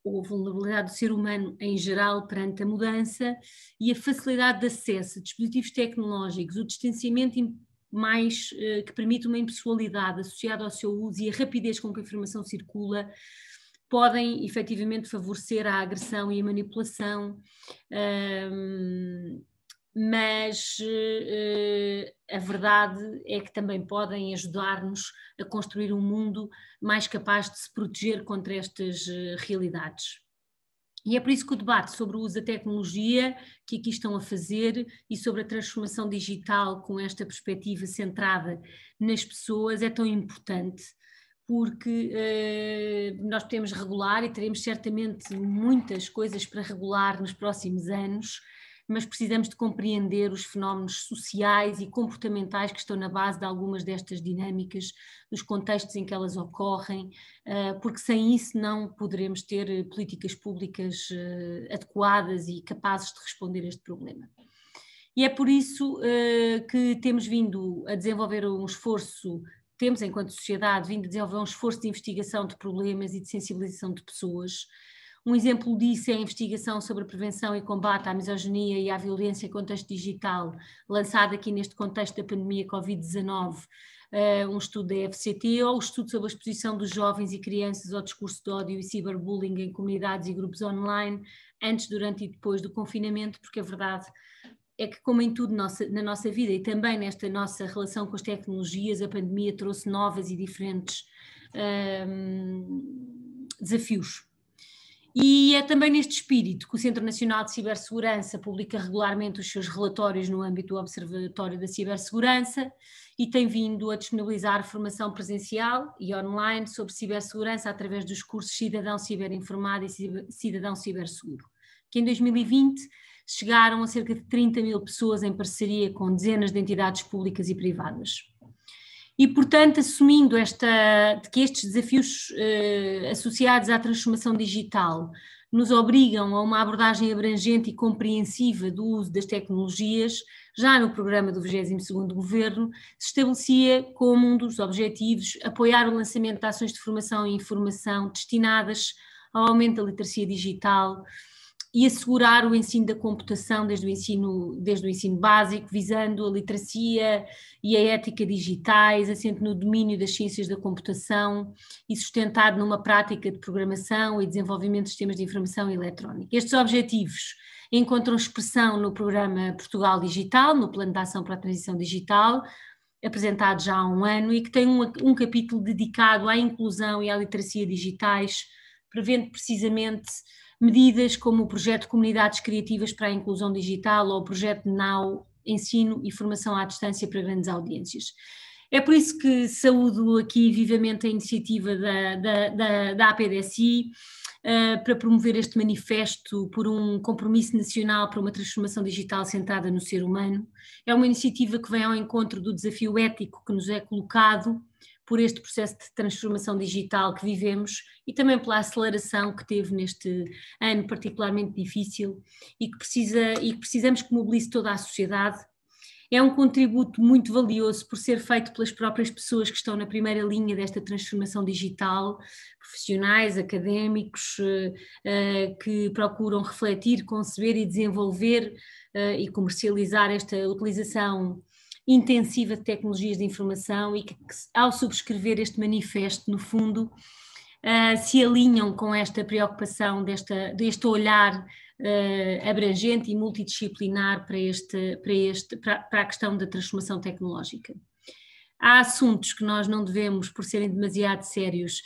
Speaker 3: ou a vulnerabilidade do ser humano em geral perante a mudança, e a facilidade de acesso a dispositivos tecnológicos, o distanciamento mais que permite uma impessoalidade associada ao seu uso e a rapidez com que a informação circula, podem efetivamente favorecer a agressão e a manipulação, mas a verdade é que também podem ajudar-nos a construir um mundo mais capaz de se proteger contra estas realidades. E é por isso que o debate sobre o uso da tecnologia que aqui estão a fazer e sobre a transformação digital com esta perspectiva centrada nas pessoas é tão importante, porque nós podemos regular e teremos certamente muitas coisas para regular nos próximos anos, mas precisamos de compreender os fenómenos sociais e comportamentais que estão na base de algumas destas dinâmicas, dos contextos em que elas ocorrem, porque sem isso não poderemos ter políticas públicas adequadas e capazes de responder a este problema. E é por isso que temos vindo a desenvolver um esforço, temos enquanto sociedade vindo a desenvolver um esforço de investigação de problemas e de sensibilização de pessoas. Um exemplo disso é a investigação sobre a prevenção e combate à misoginia e à violência em contexto digital, lançado aqui neste contexto da pandemia Covid-19, um estudo da FCT, ou o estudo sobre a exposição dos jovens e crianças ao discurso de ódio e ciberbullying em comunidades e grupos online, antes, durante e depois do confinamento, porque a verdade é que, como em tudo na nossa vida e também nesta nossa relação com as tecnologias, a pandemia trouxe novas e diferentes desafios. E é também neste espírito que o Centro Nacional de Cibersegurança publica regularmente os seus relatórios no âmbito do Observatório da Cibersegurança e tem vindo a disponibilizar formação presencial e online sobre cibersegurança através dos cursos Cidadão Ciberinformado e Cidadão Ciberseguro, que em 2020 chegaram a cerca de 30 mil pessoas em parceria com dezenas de entidades públicas e privadas. E, portanto, assumindo que estes desafios associados à transformação digital nos obrigam a uma abordagem abrangente e compreensiva do uso das tecnologias, já no programa do 22º Governo, se estabelecia como um dos objetivos apoiar o lançamento de ações de formação e informação destinadas ao aumento da literacia digital e assegurar o ensino da computação desde o ensino básico, visando a literacia e a ética digitais, assente no domínio das ciências da computação e sustentado numa prática de programação e desenvolvimento de sistemas de informação eletrónica. Estes objetivos encontram expressão no programa Portugal Digital, no Plano de Ação para a Transição Digital, apresentado já há um ano e que tem um capítulo dedicado à inclusão e à literacia digitais, prevendo precisamente medidas como o projeto Comunidades Criativas para a Inclusão Digital ou o projeto NOW, Ensino e Formação à Distância para Grandes Audiências. É por isso que saúdo aqui vivamente a iniciativa da APDSI para promover este manifesto por um compromisso nacional para uma transformação digital centrada no ser humano. É uma iniciativa que vem ao encontro do desafio ético que nos é colocado por este processo de transformação digital que vivemos e também pela aceleração que teve neste ano particularmente difícil e que precisamos que mobilize toda a sociedade. É um contributo muito valioso por ser feito pelas próprias pessoas que estão na primeira linha desta transformação digital, profissionais, académicos, que procuram refletir, conceber e desenvolver e comercializar esta utilização intensiva de tecnologias de informação e que ao subscrever este manifesto, no fundo, se alinham com esta preocupação, deste olhar abrangente e multidisciplinar para a questão da transformação tecnológica. Há assuntos que nós não devemos, por serem demasiado sérios,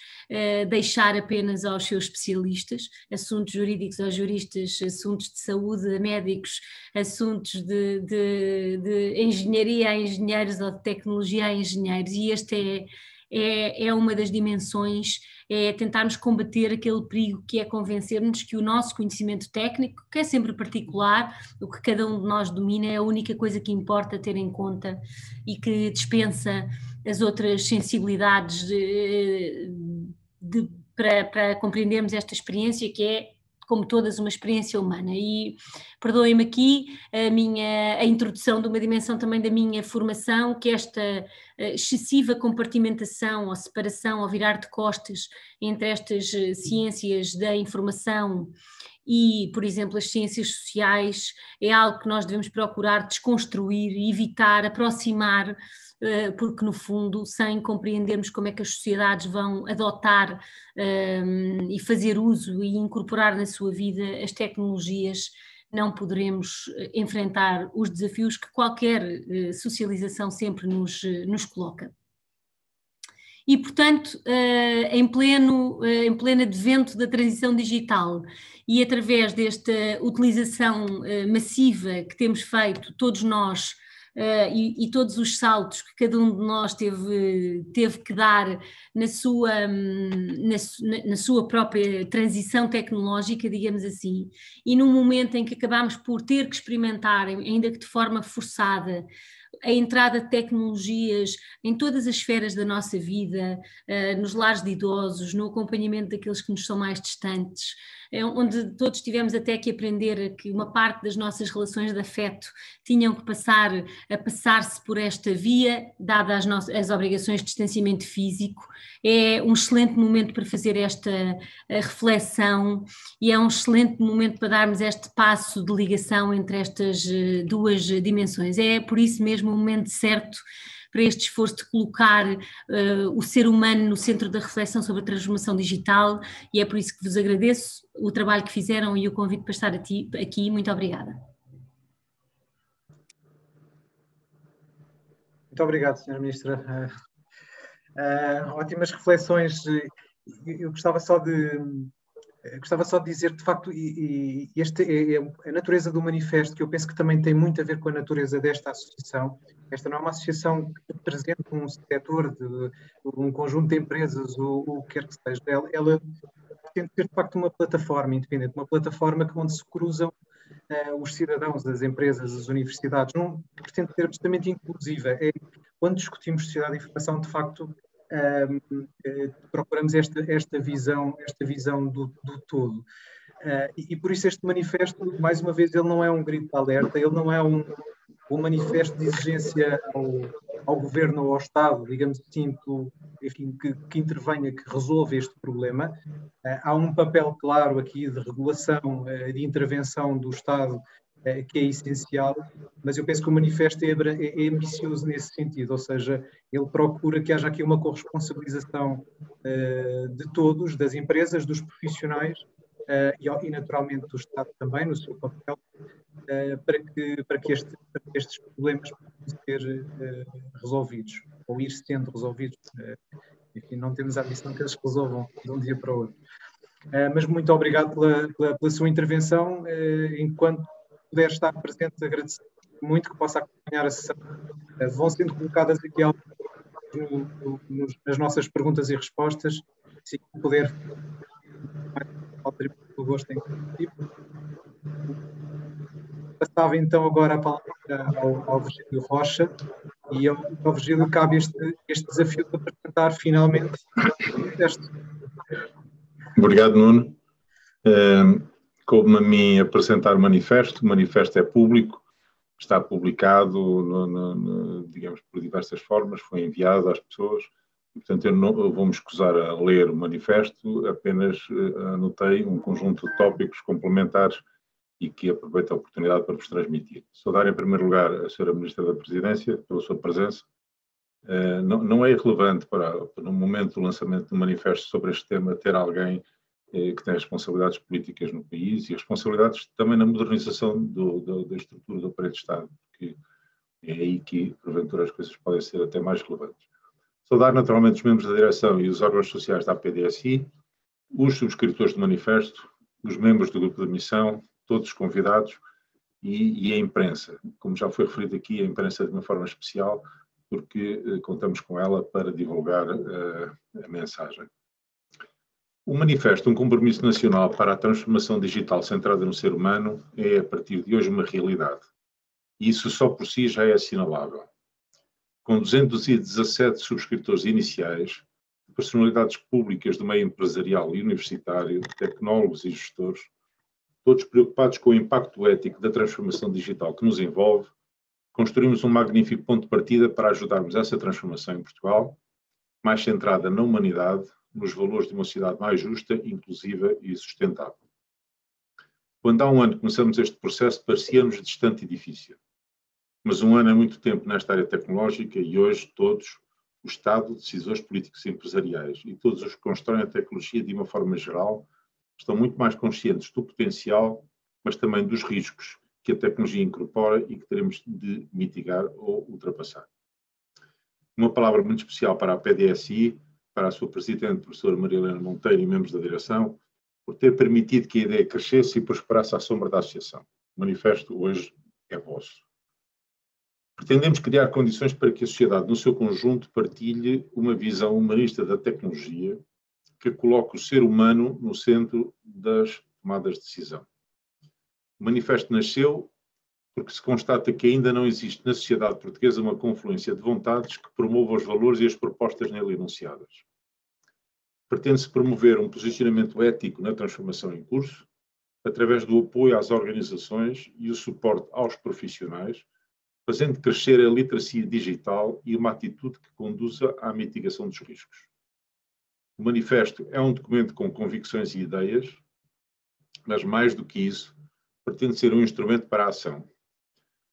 Speaker 3: deixar apenas aos seus especialistas, assuntos jurídicos aos juristas, assuntos de saúde a médicos, assuntos de engenharia a engenheiros ou de tecnologia a engenheiros, e este é uma das dimensões, é tentarmos combater aquele perigo que é convencer-nos que o nosso conhecimento técnico, que é sempre particular, o que cada um de nós domina, é a única coisa que importa ter em conta e que dispensa as outras sensibilidades para compreendermos esta experiência que é, como todas, uma experiência humana. E perdoem-me aqui a introdução de uma dimensão também da minha formação, que esta excessiva compartimentação ou separação ou virar de costas entre estas ciências da informação e, por exemplo, as ciências sociais, é algo que nós devemos procurar desconstruir, evitar, aproximar, porque no fundo, sem compreendermos como é que as sociedades vão adotar e fazer uso e incorporar na sua vida as tecnologias, não poderemos enfrentar os desafios que qualquer socialização sempre nos coloca. e, portanto, em pleno advento da transição digital e através desta utilização massiva que temos feito, todos nós, e todos os saltos que cada um de nós teve que dar na sua própria transição tecnológica, digamos assim, e num momento em que acabámos por ter que experimentar, ainda que de forma forçada, a entrada de tecnologias em todas as esferas da nossa vida, nos lares de idosos, no acompanhamento daqueles que nos são mais distantes, onde todos tivemos até que aprender que uma parte das nossas relações de afeto tinham que passar-se por esta via, dadas as obrigações de distanciamento físico. É um excelente momento para fazer esta reflexão e é um excelente momento para darmos este passo de ligação entre estas duas dimensões. É por isso mesmo o momento certo para este esforço de colocar o ser humano no centro da reflexão sobre a transformação digital, e é por isso que vos agradeço o trabalho que fizeram e o convite para estar aqui. Muito obrigada.
Speaker 1: Muito obrigado, Sra. Ministra. Ótimas reflexões. Eu gostava só de dizer, de facto, esta é a natureza do manifesto, que eu penso que também tem muito a ver com a natureza desta associação. Esta não é uma associação que representa um setor, um conjunto de empresas, ou o que quer que seja. Ela tem de ser, de facto, uma plataforma independente, uma plataforma onde se cruzam os cidadãos, as empresas, as universidades. Não pretende ser absolutamente inclusiva. Quando discutimos sociedade de informação, de facto, procuramos esta visão do todo. E por isso este manifesto, mais uma vez, ele não é um grito de alerta, ele não é um manifesto de exigência ao governo ou ao Estado, digamos assim, que intervenha, que resolva este problema. Há um papel claro aqui de regulação, de intervenção do Estado, que é essencial, mas eu penso que o manifesto é ambicioso nesse sentido, ou seja, ele procura que haja aqui uma corresponsabilização de todos, das empresas, dos profissionais e naturalmente do Estado também, no seu papel, para que estes problemas possam ser resolvidos, ou ir sendo resolvidos. Enfim, não temos a ambição que eles resolvam de um dia para o outro. Mas muito obrigado pela sua intervenção. Enquanto puder estar presente, agradeço muito que possa acompanhar a sessão. Vão sendo colocadas aqui nas nossas perguntas e respostas. Se puder, ao gosto em participar. Passava então agora a palavra ao Virgílio Rocha, e ao Virgílio cabe este desafio de apresentar finalmente o texto.
Speaker 4: Obrigado, Nuno. Coube-me a mim apresentar o manifesto. O manifesto é público, está publicado, digamos, por diversas formas, foi enviado às pessoas. E, portanto, eu vou-me escusar a ler o manifesto, apenas anotei um conjunto de tópicos complementares e que aproveito a oportunidade para vos transmitir. Saudar, em primeiro lugar, a Sra. Ministra da Presidência pela sua presença. Não é irrelevante no momento do lançamento do manifesto sobre este tema, ter alguém que tem responsabilidades políticas no país e responsabilidades também na modernização da estrutura do aparelho de Estado, porque é aí que, porventura, as coisas podem ser até mais relevantes. Saudar, naturalmente, os membros da direção e os órgãos sociais da APDSI, os subscritores do manifesto, os membros do grupo de missão, todos os convidados e a imprensa. Como já foi referido aqui, a imprensa de uma forma especial, porque contamos com ela para divulgar a mensagem. O manifesto, um compromisso nacional para a transformação digital centrada no ser humano, é, a partir de hoje, uma realidade. E isso só por si já é assinalável. Com 217 subscritores iniciais, personalidades públicas do meio empresarial e universitário, tecnólogos e gestores, todos preocupados com o impacto ético da transformação digital que nos envolve, construímos um magnífico ponto de partida para ajudarmos essa transformação em Portugal, mais centrada na humanidade, nos valores de uma sociedade mais justa, inclusiva e sustentável. Quando há um ano começamos este processo, parecia-nos distante e difícil. Mas um ano é muito tempo nesta área tecnológica e hoje todos, o Estado, decisores políticos e empresariais e todos os que constroem a tecnologia de uma forma geral, estão muito mais conscientes do potencial, mas também dos riscos que a tecnologia incorpora e que teremos de mitigar ou ultrapassar. Uma palavra muito especial para a PDSI, para a sua presidente, professora Maria Helena Monteiro, e membros da direção, por ter permitido que a ideia crescesse e prosperasse à sombra da associação. O manifesto hoje é vosso. Pretendemos criar condições para que a sociedade, no seu conjunto, partilhe uma visão humanista da tecnologia que coloque o ser humano no centro das tomadas de decisão. O manifesto nasceu porque se constata que ainda não existe na sociedade portuguesa uma confluência de vontades que promova os valores e as propostas nele enunciadas. Pretende-se promover um posicionamento ético na transformação em curso, através do apoio às organizações e o suporte aos profissionais, fazendo crescer a literacia digital e uma atitude que conduza à mitigação dos riscos. O manifesto é um documento com convicções e ideias, mas mais do que isso, pretende ser um instrumento para a ação.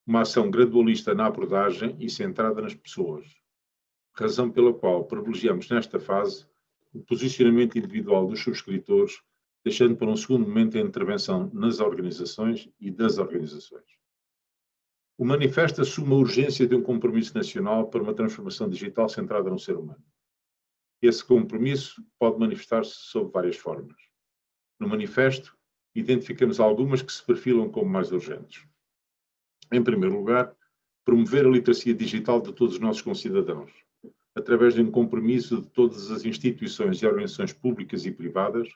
Speaker 4: Uma ação gradualista na abordagem e centrada nas pessoas, razão pela qual privilegiamos nesta fase o posicionamento individual dos subscritores, deixando para um segundo momento a intervenção nas organizações e das organizações. O manifesto assume a urgência de um compromisso nacional para uma transformação digital centrada no ser humano. Esse compromisso pode manifestar-se sob várias formas. No manifesto, identificamos algumas que se perfilam como mais urgentes. Em primeiro lugar, promover a literacia digital de todos os nossos concidadãos, através de um compromisso de todas as instituições e organizações públicas e privadas,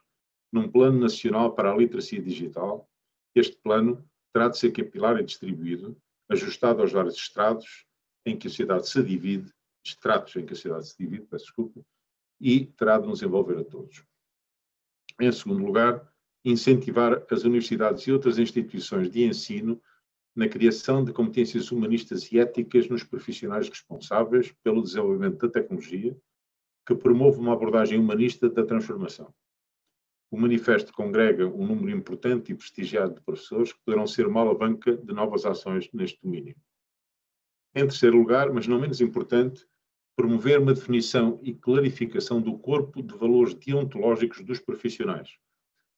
Speaker 4: num plano nacional para a literacia digital. Este plano terá de ser capilar e distribuído, ajustado aos vários estratos em que a sociedade se divide, e terá de nos envolver a todos. Em segundo lugar, incentivar as universidades e outras instituições de ensino na criação de competências humanistas e éticas nos profissionais responsáveis pelo desenvolvimento da tecnologia, que promove uma abordagem humanista da transformação. O manifesto congrega um número importante e prestigiado de professores que poderão ser uma alavanca de novas ações neste domínio. Em terceiro lugar, mas não menos importante, promover uma definição e clarificação do corpo de valores deontológicos dos profissionais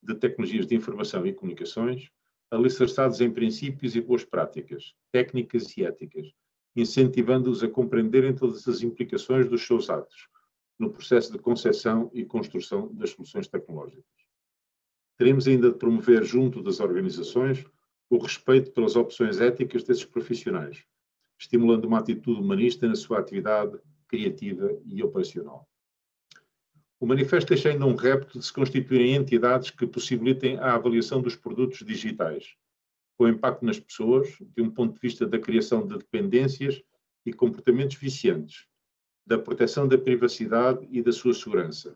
Speaker 4: de tecnologias de informação e comunicações, alicerçados em princípios e boas práticas, técnicas e éticas, incentivando-os a compreenderem todas as implicações dos seus atos no processo de concepção e construção das soluções tecnológicas. Teremos ainda de promover, junto das organizações, o respeito pelas opções éticas desses profissionais, estimulando uma atitude humanista na sua atividade criativa e operacional. O manifesto deixa ainda um repto de se constituírem entidades que possibilitem a avaliação dos produtos digitais, com impacto nas pessoas, de um ponto de vista da criação de dependências e comportamentos viciantes, da proteção da privacidade e da sua segurança,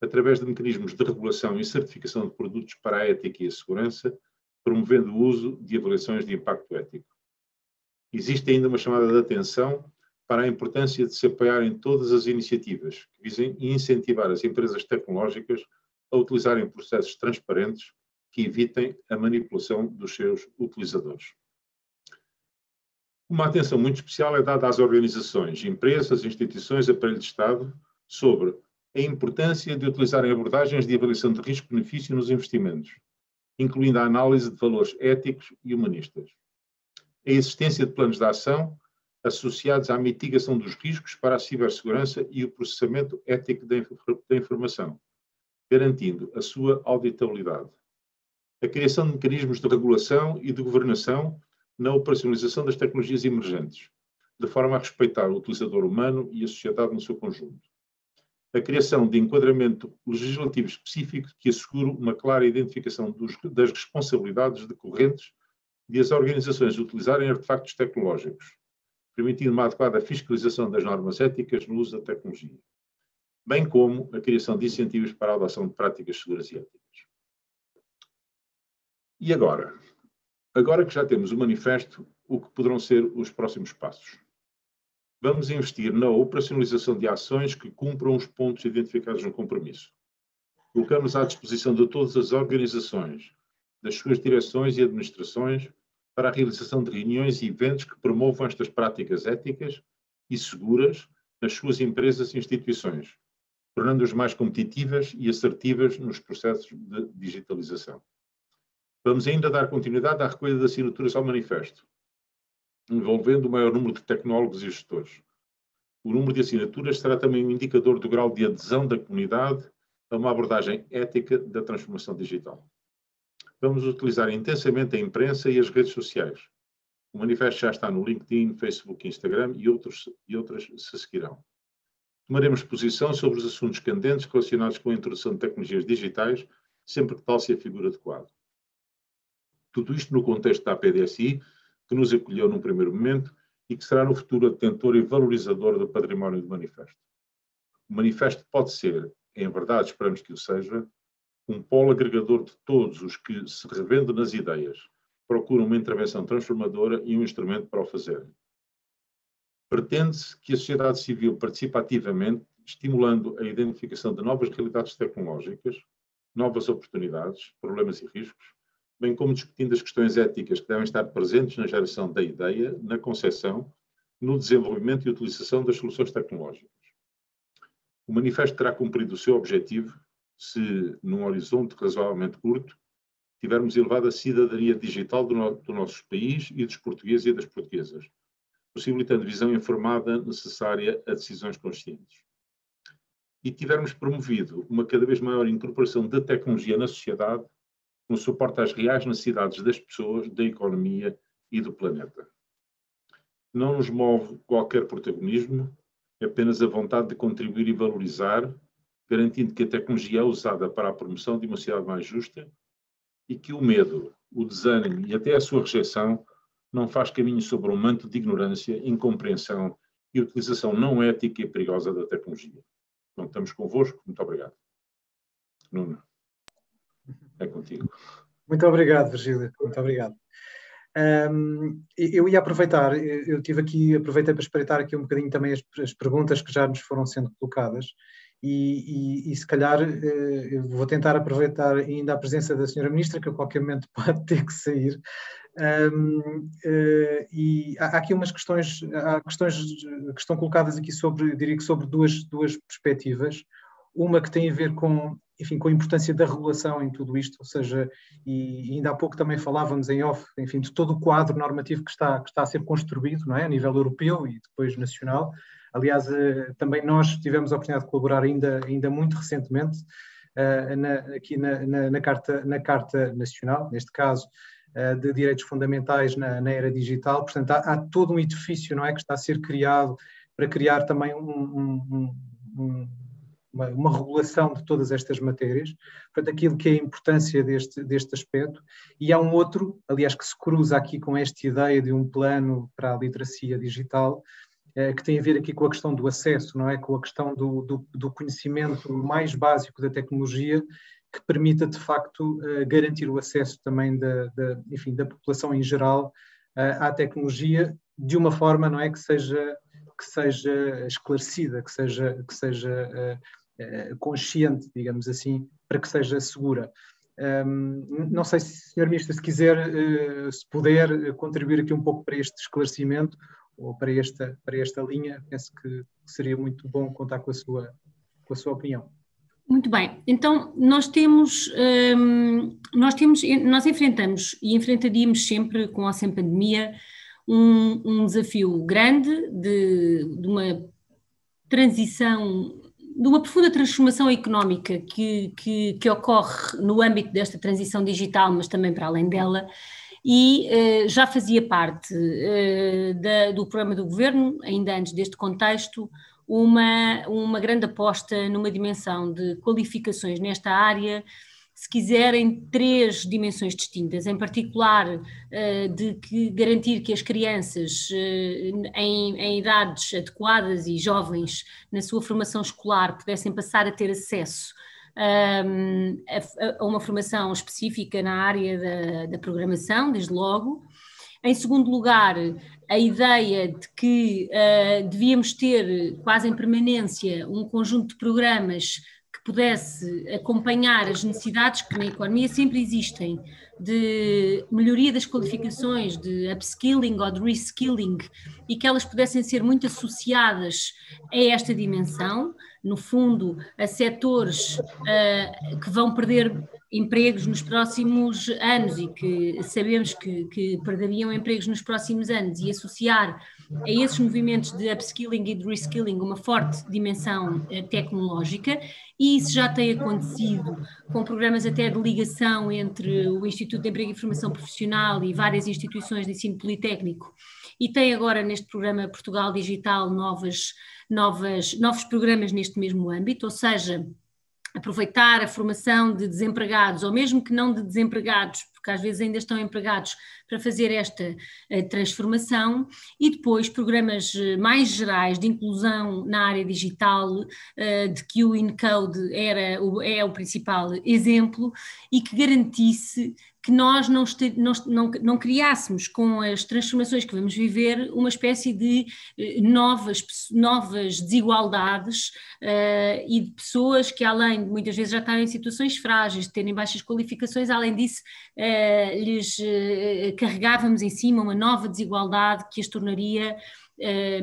Speaker 4: através de mecanismos de regulação e certificação de produtos para a ética e a segurança, promovendo o uso de avaliações de impacto ético. Existe ainda uma chamada de atenção para a importância de se apoiarem todas as iniciativas que visem incentivar as empresas tecnológicas a utilizarem processos transparentes que evitem a manipulação dos seus utilizadores. Uma atenção muito especial é dada às organizações, empresas, instituições, aparelhos de Estado, sobre a importância de utilizarem abordagens de avaliação de risco-benefício nos investimentos, incluindo a análise de valores éticos e humanistas. A existência de planos de ação associados à mitigação dos riscos para a cibersegurança e o processamento ético da informação, garantindo a sua auditabilidade. A criação de mecanismos de regulação e de governação na operacionalização das tecnologias emergentes, de forma a respeitar o utilizador humano e a sociedade no seu conjunto. A criação de enquadramento legislativo específico que assegure uma clara identificação das responsabilidades decorrentes de as organizações utilizarem artefactos tecnológicos, permitindo uma adequada fiscalização das normas éticas no uso da tecnologia, bem como a criação de incentivos para a adoção de práticas seguras e éticas. E agora? Agora que já temos o manifesto, o que poderão ser os próximos passos? Vamos investir na operacionalização de ações que cumpram os pontos identificados no compromisso. Colocamos à disposição de todas as organizações, das suas direções e administrações, para a realização de reuniões e eventos que promovam estas práticas éticas e seguras nas suas empresas e instituições, tornando-as mais competitivas e assertivas nos processos de digitalização. Vamos ainda dar continuidade à recolha de assinaturas ao manifesto, envolvendo o maior número de tecnólogos e gestores. O número de assinaturas será também um indicador do grau de adesão da comunidade a uma abordagem ética da transformação digital. Vamos utilizar intensamente a imprensa e as redes sociais. O manifesto já está no LinkedIn, Facebook, Instagram e outras se seguirão. Tomaremos posição sobre os assuntos candentes relacionados com a introdução de tecnologias digitais, sempre que tal se afigure adequado. Tudo isto no contexto da APDSI, que nos acolheu num primeiro momento e que será no futuro detentor e valorizador do património do manifesto. O manifesto pode ser, em verdade esperamos que o seja, um polo agregador de todos os que se revendem nas ideias, procuram uma intervenção transformadora e um instrumento para o fazerem. Pretende-se que a sociedade civil participe ativamente, estimulando a identificação de novas realidades tecnológicas, novas oportunidades, problemas e riscos, bem como discutindo as questões éticas que devem estar presentes na geração da ideia, na concepção, no desenvolvimento e utilização das soluções tecnológicas. O manifesto terá cumprido o seu objetivo se, num horizonte razoavelmente curto, tivermos elevado a cidadania digital do nosso país e dos portugueses e das portuguesas, possibilitando visão informada necessária a decisões conscientes. E tivermos promovido uma cada vez maior incorporação da tecnologia na sociedade, no suporte às reais necessidades das pessoas, da economia e do planeta. Não nos move qualquer protagonismo, apenas a vontade de contribuir e valorizar, garantindo que a tecnologia é usada para a promoção de uma sociedade mais justa e que o medo, o desânimo e até a sua rejeição não faz caminho sobre um manto de ignorância, incompreensão e utilização não ética e perigosa da tecnologia. Então, estamos convosco. Muito obrigado. Nuno, é contigo.
Speaker 1: Muito obrigado, Virgílio. Muito obrigado. Eu ia aproveitar, aproveitei para espreitar aqui um bocadinho também as perguntas que já nos foram sendo colocadas e se calhar eu vou tentar aproveitar ainda a presença da Sra. Ministra, que a qualquer momento pode ter que sair. E há aqui umas questões, que estão colocadas aqui sobre, diria que sobre duas perspectivas. Uma que tem a ver com, enfim, com a importância da regulação em tudo isto, ou seja, e ainda há pouco também falávamos em off, enfim, de todo o quadro normativo que está a ser construído, não é, a nível europeu e depois nacional. Aliás, também nós tivemos a oportunidade de colaborar ainda muito recentemente aqui na Carta Nacional, neste caso, de Direitos Fundamentais na era digital. Portanto, há todo um edifício, não é, que está a ser criado para criar também uma regulação de todas estas matérias, portanto, aquilo que é a importância deste aspecto. E há um outro, aliás, que se cruza aqui com esta ideia de um plano para a literacia digital, que tem a ver aqui com a questão do acesso, não é? Com a questão do conhecimento mais básico da tecnologia, que permita, de facto, garantir o acesso também da população em geral à tecnologia, de uma forma, não é, que seja esclarecida, que seja consciente, digamos assim, para que seja segura. Não sei se, Sr. Ministro, se quiser, se puder contribuir aqui um pouco para este esclarecimento ou para esta linha, penso que seria muito bom contar com a sua opinião.
Speaker 3: Muito bem, então nós enfrentamos e enfrentaríamos sempre, com ou sem pandemia, um desafio grande de uma transição, de uma profunda transformação económica que ocorre no âmbito desta transição digital, mas também para além dela, e já fazia parte do programa do Governo, ainda antes deste contexto, uma grande aposta numa dimensão de qualificações nesta área, se quiserem, 3 dimensões distintas, em particular garantir que as crianças em idades adequadas e jovens na sua formação escolar pudessem passar a ter acesso a uma formação específica na área da programação, desde logo. Em segundo lugar, a ideia de que devíamos ter quase em permanência um conjunto de programas que pudesse acompanhar as necessidades que na economia sempre existem, de melhoria das qualificações, de upskilling ou de reskilling, e que elas pudessem ser muito associadas a esta dimensão, no fundo, a setores que vão perder empregos nos próximos anos e que sabemos que perderiam empregos nos próximos anos, e associar a esses movimentos de upskilling e de reskilling uma forte dimensão tecnológica, e isso já tem acontecido com programas até de ligação entre o Instituto de Emprego e Formação Profissional e várias instituições de ensino politécnico, e tem agora neste programa Portugal Digital novos programas neste mesmo âmbito, ou seja, aproveitar a formação de desempregados, ou mesmo que não de desempregados, porque às vezes ainda estão empregados, para fazer esta transformação, e depois programas mais gerais de inclusão na área digital, de que o InCode é o principal exemplo, e que garantisse que nós não criássemos, com as transformações que vamos viver, uma espécie de novas desigualdades e de pessoas que, além de muitas vezes já estarem em situações frágeis, de terem baixas qualificações, além disso lhes carregávamos em cima uma nova desigualdade que as tornaria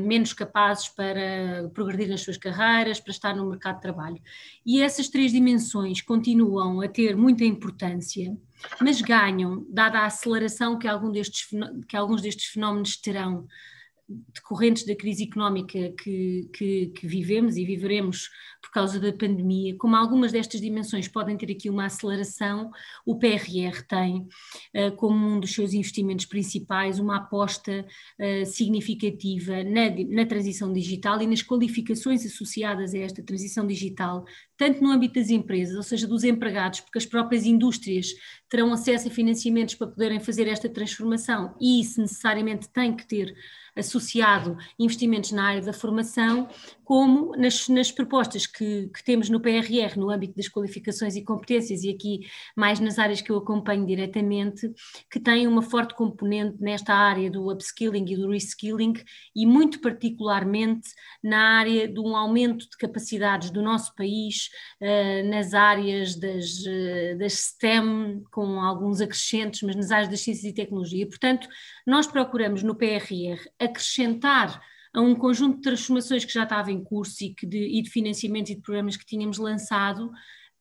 Speaker 3: menos capazes para progredir nas suas carreiras, para estar no mercado de trabalho. E essas três dimensões continuam a ter muita importância, mas ganham, dada a aceleração que alguns destes fenómenos terão, decorrentes da crise económica que vivemos e viveremos por causa da pandemia. Como algumas destas dimensões podem ter aqui uma aceleração, o PRR tem como um dos seus investimentos principais uma aposta significativa na transição digital e nas qualificações associadas a esta transição digital, tanto no âmbito das empresas, ou seja, dos empregados, porque as próprias indústrias terão acesso a financiamentos para poderem fazer esta transformação, e isso necessariamente tem que ter associado investimentos na área da formação, como nas propostas que temos no PRR, no âmbito das qualificações e competências, e aqui mais nas áreas que eu acompanho diretamente, que têm uma forte componente nesta área do upskilling e do reskilling, e muito particularmente na área de um aumento de capacidades do nosso país nas áreas das STEM, com alguns acrescentos, mas nas áreas das ciências e tecnologia. Portanto, nós procuramos no PRR acrescentar a um conjunto de transformações que já estava em curso e de financiamentos e de programas que tínhamos lançado,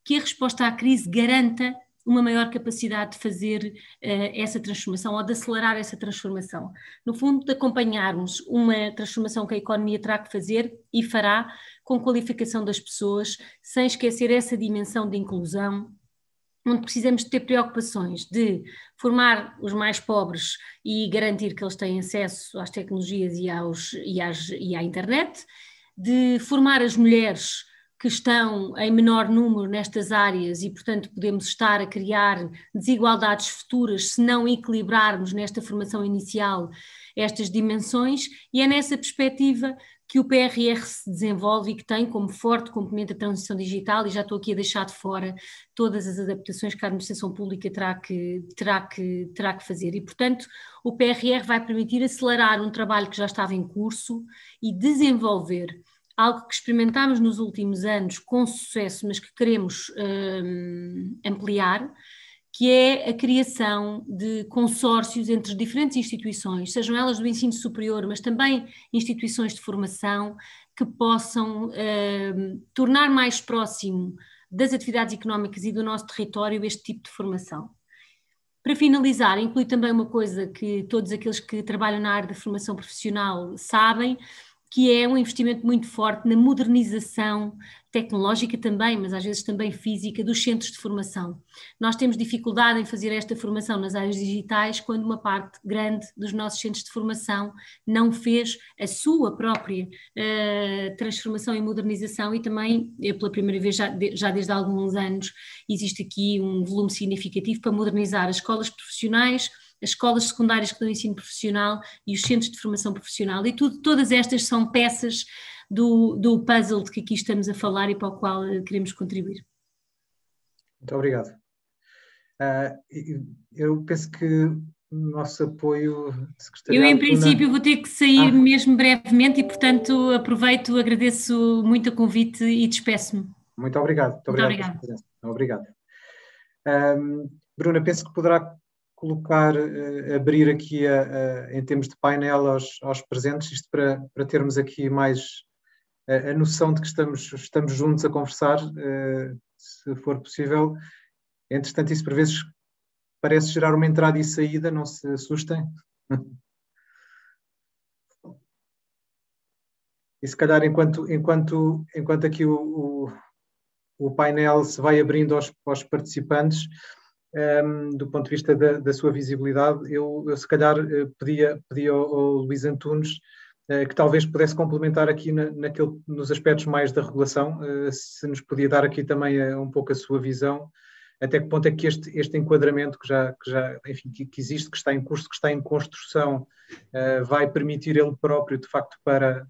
Speaker 3: que a resposta à crise garanta uma maior capacidade de fazer essa transformação, ou de acelerar essa transformação. No fundo, de acompanharmos uma transformação que a economia terá que fazer e fará com qualificação das pessoas, sem esquecer essa dimensão de inclusão, onde precisamos de ter preocupações de formar os mais pobres e garantir que eles têm acesso às tecnologias e à internet, de formar as mulheres que estão em menor número nestas áreas e, portanto, podemos estar a criar desigualdades futuras se não equilibrarmos nesta formação inicial estas dimensões, e é nessa perspectiva que o PRR se desenvolve e que tem como forte componente a transição digital, e já estou aqui a deixar de fora todas as adaptações que a administração pública terá que fazer, e portanto o PRR vai permitir acelerar um trabalho que já estava em curso e desenvolver algo que experimentámos nos últimos anos com sucesso, mas que queremos ampliar, que é a criação de consórcios entre diferentes instituições, sejam elas do ensino superior, mas também instituições de formação, que possam tornar mais próximo das atividades económicas e do nosso território este tipo de formação. Para finalizar, inclui também uma coisa que todos aqueles que trabalham na área da formação profissional sabem, que é um investimento muito forte na modernização tecnológica também, mas às vezes também física, dos centros de formação. Nós temos dificuldade em fazer esta formação nas áreas digitais quando uma parte grande dos nossos centros de formação não fez a sua própria transformação e modernização, e também, pela primeira vez, já desde há alguns anos, existe aqui um volume significativo para modernizar as escolas profissionais, as escolas secundárias que dão ensino profissional e os centros de formação profissional, e todas estas são peças do puzzle de que aqui estamos a falar e para o qual queremos contribuir.
Speaker 1: Muito obrigado. Eu penso que o nosso apoio secretariado...
Speaker 3: Eu, em princípio, vou ter que sair mesmo brevemente e, portanto, agradeço muito o convite e despeço-me.
Speaker 1: Muito obrigado. Muito obrigado pela sua presença. Obrigado. Bruna, penso que poderá abrir aqui em termos de painel aos presentes, isto para termos aqui mais a noção de que estamos juntos a conversar, se for possível. Entretanto, isso por vezes parece gerar uma entrada e saída, não se assustem. E se calhar enquanto aqui o painel se vai abrindo aos participantes, do ponto de vista da sua visibilidade, eu se calhar pedia ao Luís Antunes que talvez pudesse complementar aqui nos aspectos mais da regulação, se nos podia dar aqui também um pouco a sua visão, até que ponto é que este enquadramento que já enfim, que existe, que está em curso, que está em construção, vai permitir ele próprio, de facto, para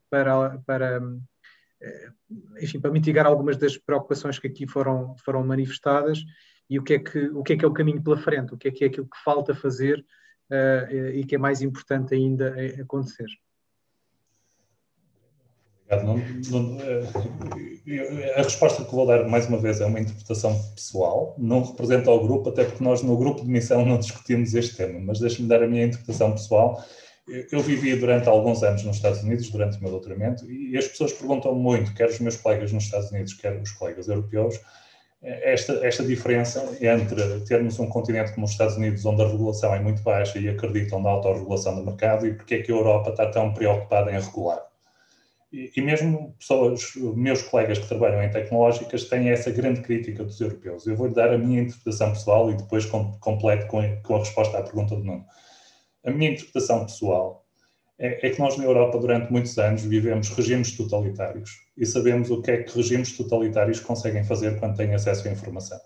Speaker 1: mitigar algumas das preocupações que aqui foram manifestadas, e o que é o caminho pela frente, o que é aquilo que falta fazer e que é mais importante ainda acontecer.
Speaker 2: A resposta que vou dar, mais uma vez, é uma interpretação pessoal, não representa o grupo, até porque nós no grupo de missão não discutimos este tema, mas deixe-me dar a minha interpretação pessoal. Eu vivi durante alguns anos nos Estados Unidos, durante o meu doutoramento, e as pessoas perguntam muito, quer os meus colegas nos Estados Unidos, quer os colegas europeus, esta diferença entre termos um continente como os Estados Unidos, onde a regulação é muito baixa e acreditam na autorregulação do mercado, e porque é que a Europa está tão preocupada em regular. E mesmo meus colegas que trabalham em tecnológicas têm essa grande crítica dos europeus. Eu vou-lhe dar a minha interpretação pessoal e depois completo com a resposta à pergunta do Nuno. A minha interpretação pessoal é que nós na Europa durante muitos anos vivemos regimes totalitários e sabemos o que é que regimes totalitários conseguem fazer quando têm acesso à informação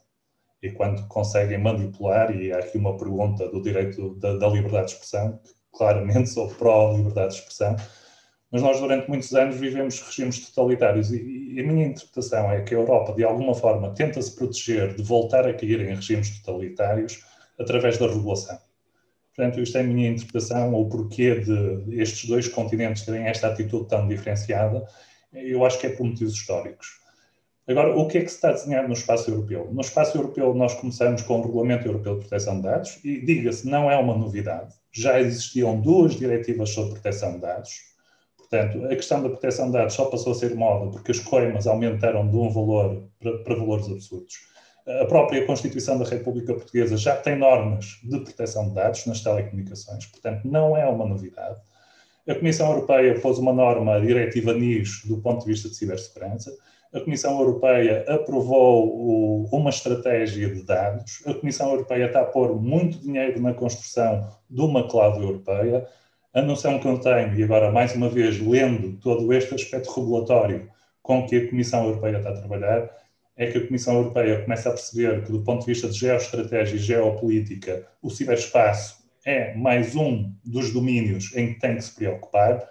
Speaker 2: e quando conseguem manipular, e há aqui uma pergunta do direito da liberdade de expressão, que claramente sou pró-liberdade de expressão, mas nós durante muitos anos vivemos regimes totalitários e a minha interpretação é que a Europa, de alguma forma, tenta-se proteger de voltar a cair em regimes totalitários através da regulação. Portanto, isto é a minha interpretação, o porquê de estes dois continentes terem esta atitude tão diferenciada, eu acho que é por motivos históricos. Agora, o que é que se está a desenhar no espaço europeu? No espaço europeu nós começamos com o Regulamento Europeu de Proteção de Dados e, diga-se, não é uma novidade. Já existiam 2 diretivas sobre proteção de dados. Portanto, a questão da proteção de dados só passou a ser moda porque as coimas aumentaram de um valor para valores absurdos. A própria Constituição da República Portuguesa já tem normas de proteção de dados nas telecomunicações, portanto, não é uma novidade. A Comissão Europeia pôs uma norma, a diretiva NIS, do ponto de vista de cibersegurança. A Comissão Europeia aprovou uma estratégia de dados. A Comissão Europeia está a pôr muito dinheiro na construção de uma cloud europeia. A noção que eu tenho, e agora mais uma vez lendo todo este aspecto regulatório com que a Comissão Europeia está a trabalhar, é que a Comissão Europeia começa a perceber que, do ponto de vista de geoestratégia e geopolítica, o ciberespaço é mais um dos domínios em que tem que se preocupar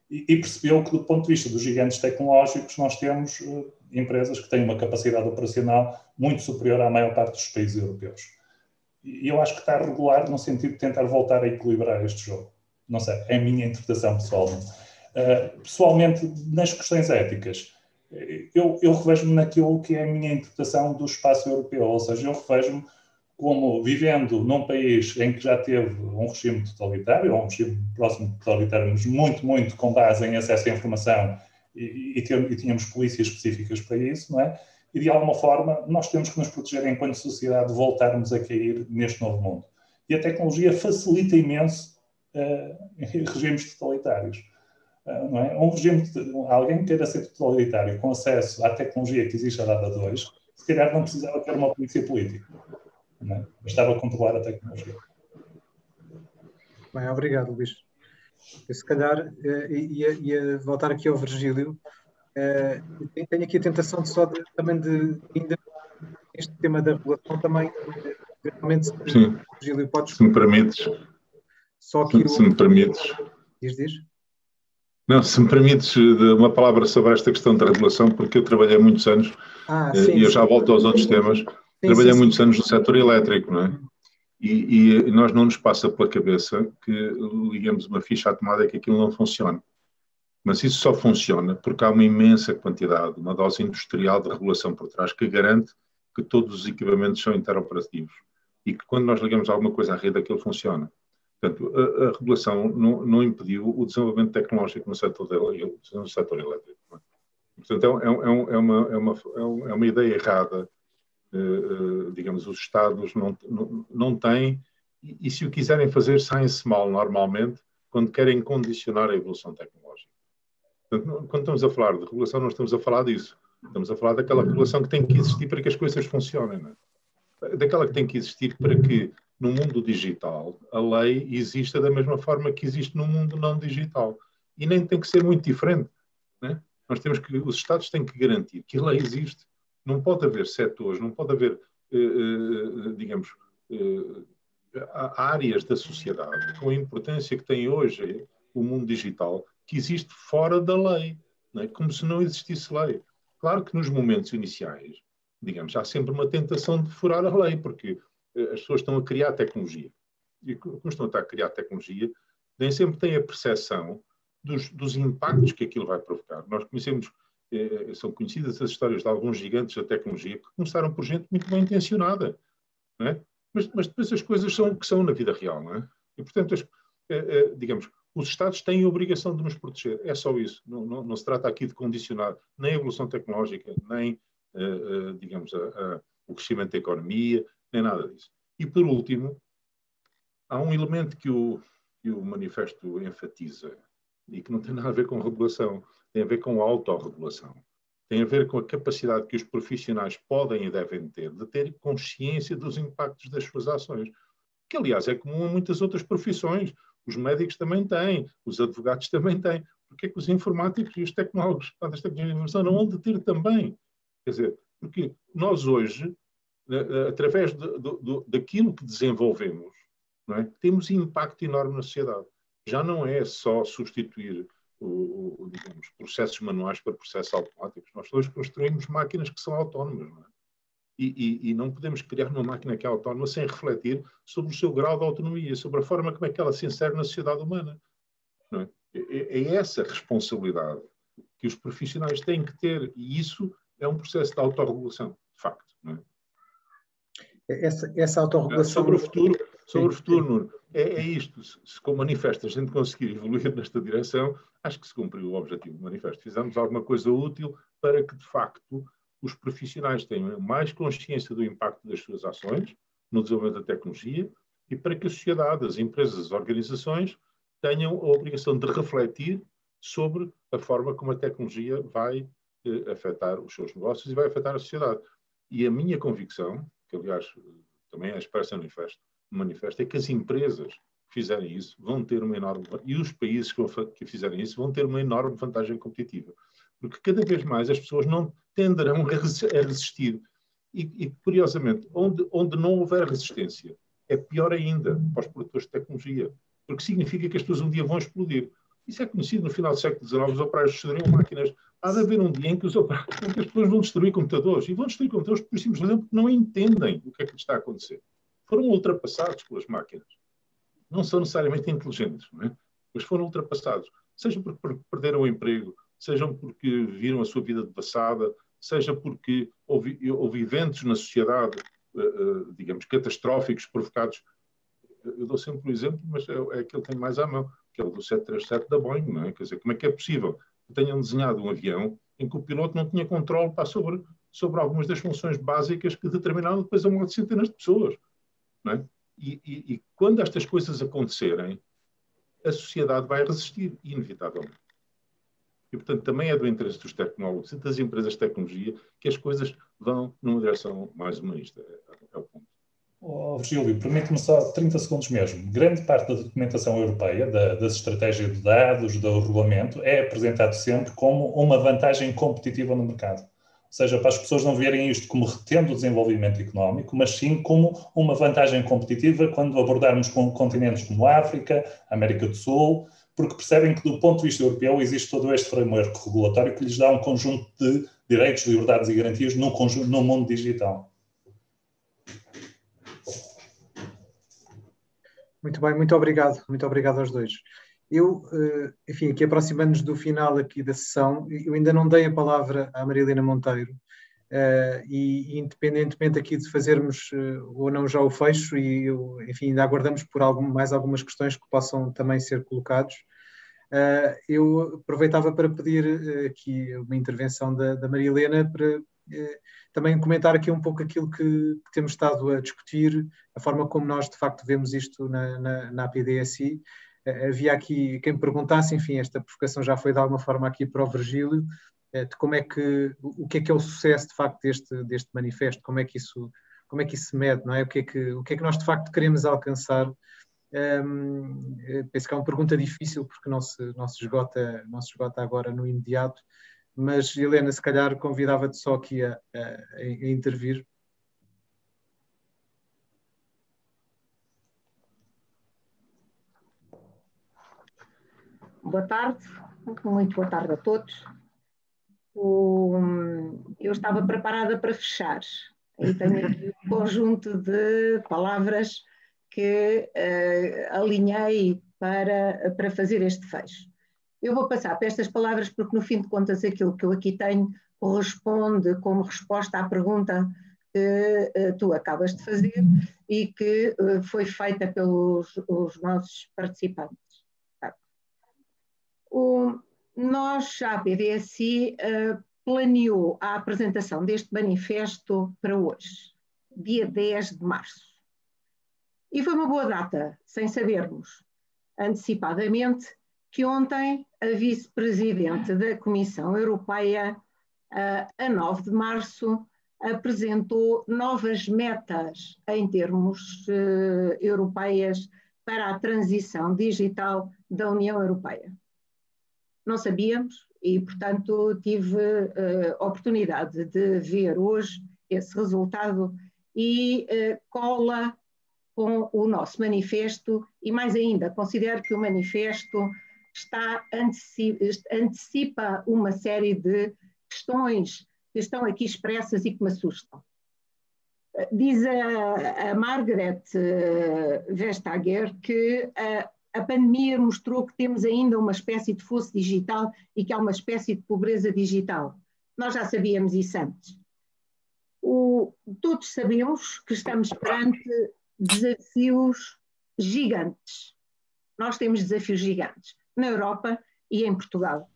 Speaker 2: e percebeu que, do ponto de vista dos gigantes tecnológicos, nós temos empresas que têm uma capacidade operacional muito superior à maior parte dos países europeus. E eu acho que está a regular no sentido de tentar voltar a equilibrar este jogo. Não sei, é a minha interpretação pessoal. Pessoalmente, nas questões éticas, eu revejo-me naquilo que é a minha interpretação do espaço europeu, ou seja, eu revejo-me como vivendo num país em que já teve um regime totalitário, ou um regime próximo de totalitário, mas muito, muito com base em acesso à informação e tínhamos polícias específicas para isso, não é? E de alguma forma nós temos que nos proteger enquanto sociedade de voltarmos a cair neste novo mundo. E a tecnologia facilita imenso regimes totalitários. Não é? Alguém que queira ser totalitário com acesso à tecnologia que existe a data 2, se calhar não precisava ter uma polícia política. Não é? Bastava controlar a tecnologia.
Speaker 1: Bem, obrigado, Luís. Eu, se calhar, ia voltar aqui ao Virgílio. Tenho aqui a tentação também ainda este tema da regulação também, realmente, Virgílio, podes...
Speaker 4: Se me permites.
Speaker 1: Só que
Speaker 4: se me permites.
Speaker 1: Diz?
Speaker 4: Não, se me permites uma palavra sobre esta questão da regulação, porque eu trabalhei muitos anos, e eu já volto aos outros temas, trabalhei muitos anos no setor elétrico, não é? E nós não nos passa pela cabeça que ligamos uma ficha à tomada e que aquilo não funciona. Mas isso só funciona porque há uma imensa quantidade, uma dose industrial de regulação por trás que garante que todos os equipamentos são interoperativos e que quando nós ligamos alguma coisa à rede aquilo funciona. Portanto, a regulação não impediu o desenvolvimento tecnológico no setor elétrico. Não é? Portanto, é uma ideia errada. Digamos, os Estados não têm, e se o quiserem fazer, saem-se mal normalmente quando querem condicionar a evolução tecnológica. Portanto, quando estamos a falar de regulação, não estamos a falar disso. Estamos a falar daquela regulação que tem que existir para que as coisas funcionem, não é? Daquela que tem que existir para que, no mundo digital, a lei exista da mesma forma que existe no mundo não digital. E nem tem que ser muito diferente, não é? Os Estados têm que garantir que a lei existe. Não pode haver setores, não pode haver, digamos, áreas da sociedade com a importância que tem hoje o mundo digital, que existe fora da lei, não é? Como se não existisse lei. Claro que nos momentos iniciais, digamos, há sempre uma tentação de furar a lei, porque as pessoas estão a criar tecnologia. E como estão a criar tecnologia, nem sempre têm a percepção dos impactos que aquilo vai provocar. Nós conhecemos, são conhecidas as histórias de alguns gigantes da tecnologia que começaram por gente muito bem intencionada, não é? Mas depois as coisas são o que são na vida real, não é? E, portanto, digamos, os Estados têm a obrigação de nos proteger. É só isso. Não se trata aqui de condicionar nem a evolução tecnológica, nem, digamos, o crescimento da economia, nem nada disso. E, por último, há um elemento que o manifesto enfatiza e que não tem nada a ver com regulação, tem a ver com a autorregulação. Tem a ver com a capacidade que os profissionais podem e devem ter de ter consciência dos impactos das suas ações, que, aliás, é comum a muitas outras profissões. Os médicos também têm, os advogados também têm. Porque é que os informáticos e os tecnólogos das tecnologias de informação não vão de ter também? Quer dizer, porque nós hoje, através daquilo que desenvolvemos, não é, temos impacto enorme na sociedade. Já não é só substituir digamos, processos manuais para processos automáticos. Nós hoje construímos máquinas que são autónomas, não é? E não podemos criar uma máquina que é autónoma sem refletir sobre o seu grau de autonomia, sobre a forma como é que ela se insere na sociedade humana. Não é? É essa responsabilidade que os profissionais têm que ter, e isso é um processo de autorregulação, de facto. Não é?
Speaker 1: Essa autorregulação...
Speaker 4: Sobre o futuro, Nuno, é isto. Se com o manifesto a gente conseguir evoluir nesta direção, acho que se cumpriu o objetivo do manifesto. Fizemos alguma coisa útil para que, de facto, os profissionais tenham mais consciência do impacto das suas ações no desenvolvimento da tecnologia e para que a sociedade, as empresas, as organizações tenham a obrigação de refletir sobre a forma como a tecnologia vai afetar os seus negócios e vai afetar a sociedade. E a minha convicção, que aliás também é expressa no manifesto, é que as empresas que fizerem isso vão ter uma enorme... E os países que fizerem isso vão ter uma enorme vantagem competitiva. Porque cada vez mais as pessoas não tenderão a resistir. E curiosamente, onde não houver resistência, é pior ainda para os produtores de tecnologia. Porque significa que as pessoas um dia vão explodir. Isso é conhecido no final do século XIX, os operários destruíram máquinas. Há de haver um dia em que as pessoas vão destruir computadores. E vão destruir computadores por simplesmente porque não entendem o que é que está a acontecer. Foram ultrapassados pelas máquinas. Não são necessariamente inteligentes, não é? Mas foram ultrapassados. Seja porque perderam o emprego, seja porque viram a sua vida devassada, seja porque houve eventos na sociedade, digamos, catastróficos provocados. Eu dou sempre um exemplo, mas é aquele que tenho mais à mão, que é o do 737 da Boeing, não é? Quer dizer, como é que é possível que tenham desenhado um avião em que o piloto não tinha controle sobre algumas das funções básicas que determinaram depois a morte de centenas de pessoas, não é? E quando estas coisas acontecerem, a sociedade vai resistir, inevitavelmente. E, portanto, também é do interesse dos tecnólogos e das empresas de tecnologia que as coisas vão numa direção mais humanista. É o ponto.
Speaker 2: Virgílio, permite-me só 30 segundos mesmo. Grande parte da documentação europeia, das estratégias de dados, do regulamento, é apresentado sempre como uma vantagem competitiva no mercado. Ou seja, para as pessoas não verem isto como retendo o desenvolvimento económico, mas sim como uma vantagem competitiva quando abordarmos com continentes como a África, a América do Sul, porque percebem que, do ponto de vista europeu, existe todo este framework regulatório que lhes dá um conjunto de direitos, liberdades e garantias no mundo digital.
Speaker 1: Muito bem, muito obrigado aos dois. Enfim, aqui aproximando-nos do final aqui da sessão, eu ainda não dei a palavra à Maria Helena Monteiro, e independentemente aqui de fazermos ou não já o fecho, enfim, ainda aguardamos por mais algumas questões que possam também ser colocados. Eu aproveitava para pedir aqui uma intervenção da Maria Helena para também comentar aqui um pouco aquilo que temos estado a discutir, a forma como nós de facto vemos isto na APDSI. Havia aqui quem perguntasse, enfim, esta provocação já foi de alguma forma aqui para o Virgílio, de como é que, o que é o sucesso de facto deste manifesto, como é que isso se mede, não é? O que é que nós de facto queremos alcançar? Penso que é uma pergunta difícil porque não se esgota agora no imediato, mas Helena, se calhar convidava-te só aqui a intervir.
Speaker 5: Boa tarde, muito boa tarde a todos. Eu estava preparada para fechar e tenho aqui um conjunto de palavras que alinhei para fazer este fecho. Eu vou passar para estas palavras porque, no fim de contas, aquilo que eu aqui tenho corresponde como resposta à pergunta que tu acabas de fazer e que foi feita pelos nossos participantes. Nós, a APDSI, planeou a apresentação deste manifesto para hoje, dia 10 de março. E foi uma boa data, sem sabermos antecipadamente que ontem a vice-presidente da Comissão Europeia, a 9 de março, apresentou novas metas em termos europeias para a transição digital da União Europeia. Não sabíamos e, portanto, tive a oportunidade de ver hoje esse resultado e cola com o nosso manifesto e, mais ainda, considero que o manifesto antecipa uma série de questões que estão aqui expressas e que me assustam. Diz a Margaret Vestager que a pandemia mostrou que temos ainda uma espécie de fosso digital e que há uma espécie de pobreza digital. Nós já sabíamos isso antes. Todos sabemos que estamos perante desafios gigantes. Nós temos desafios gigantes na Europa e em Portugal.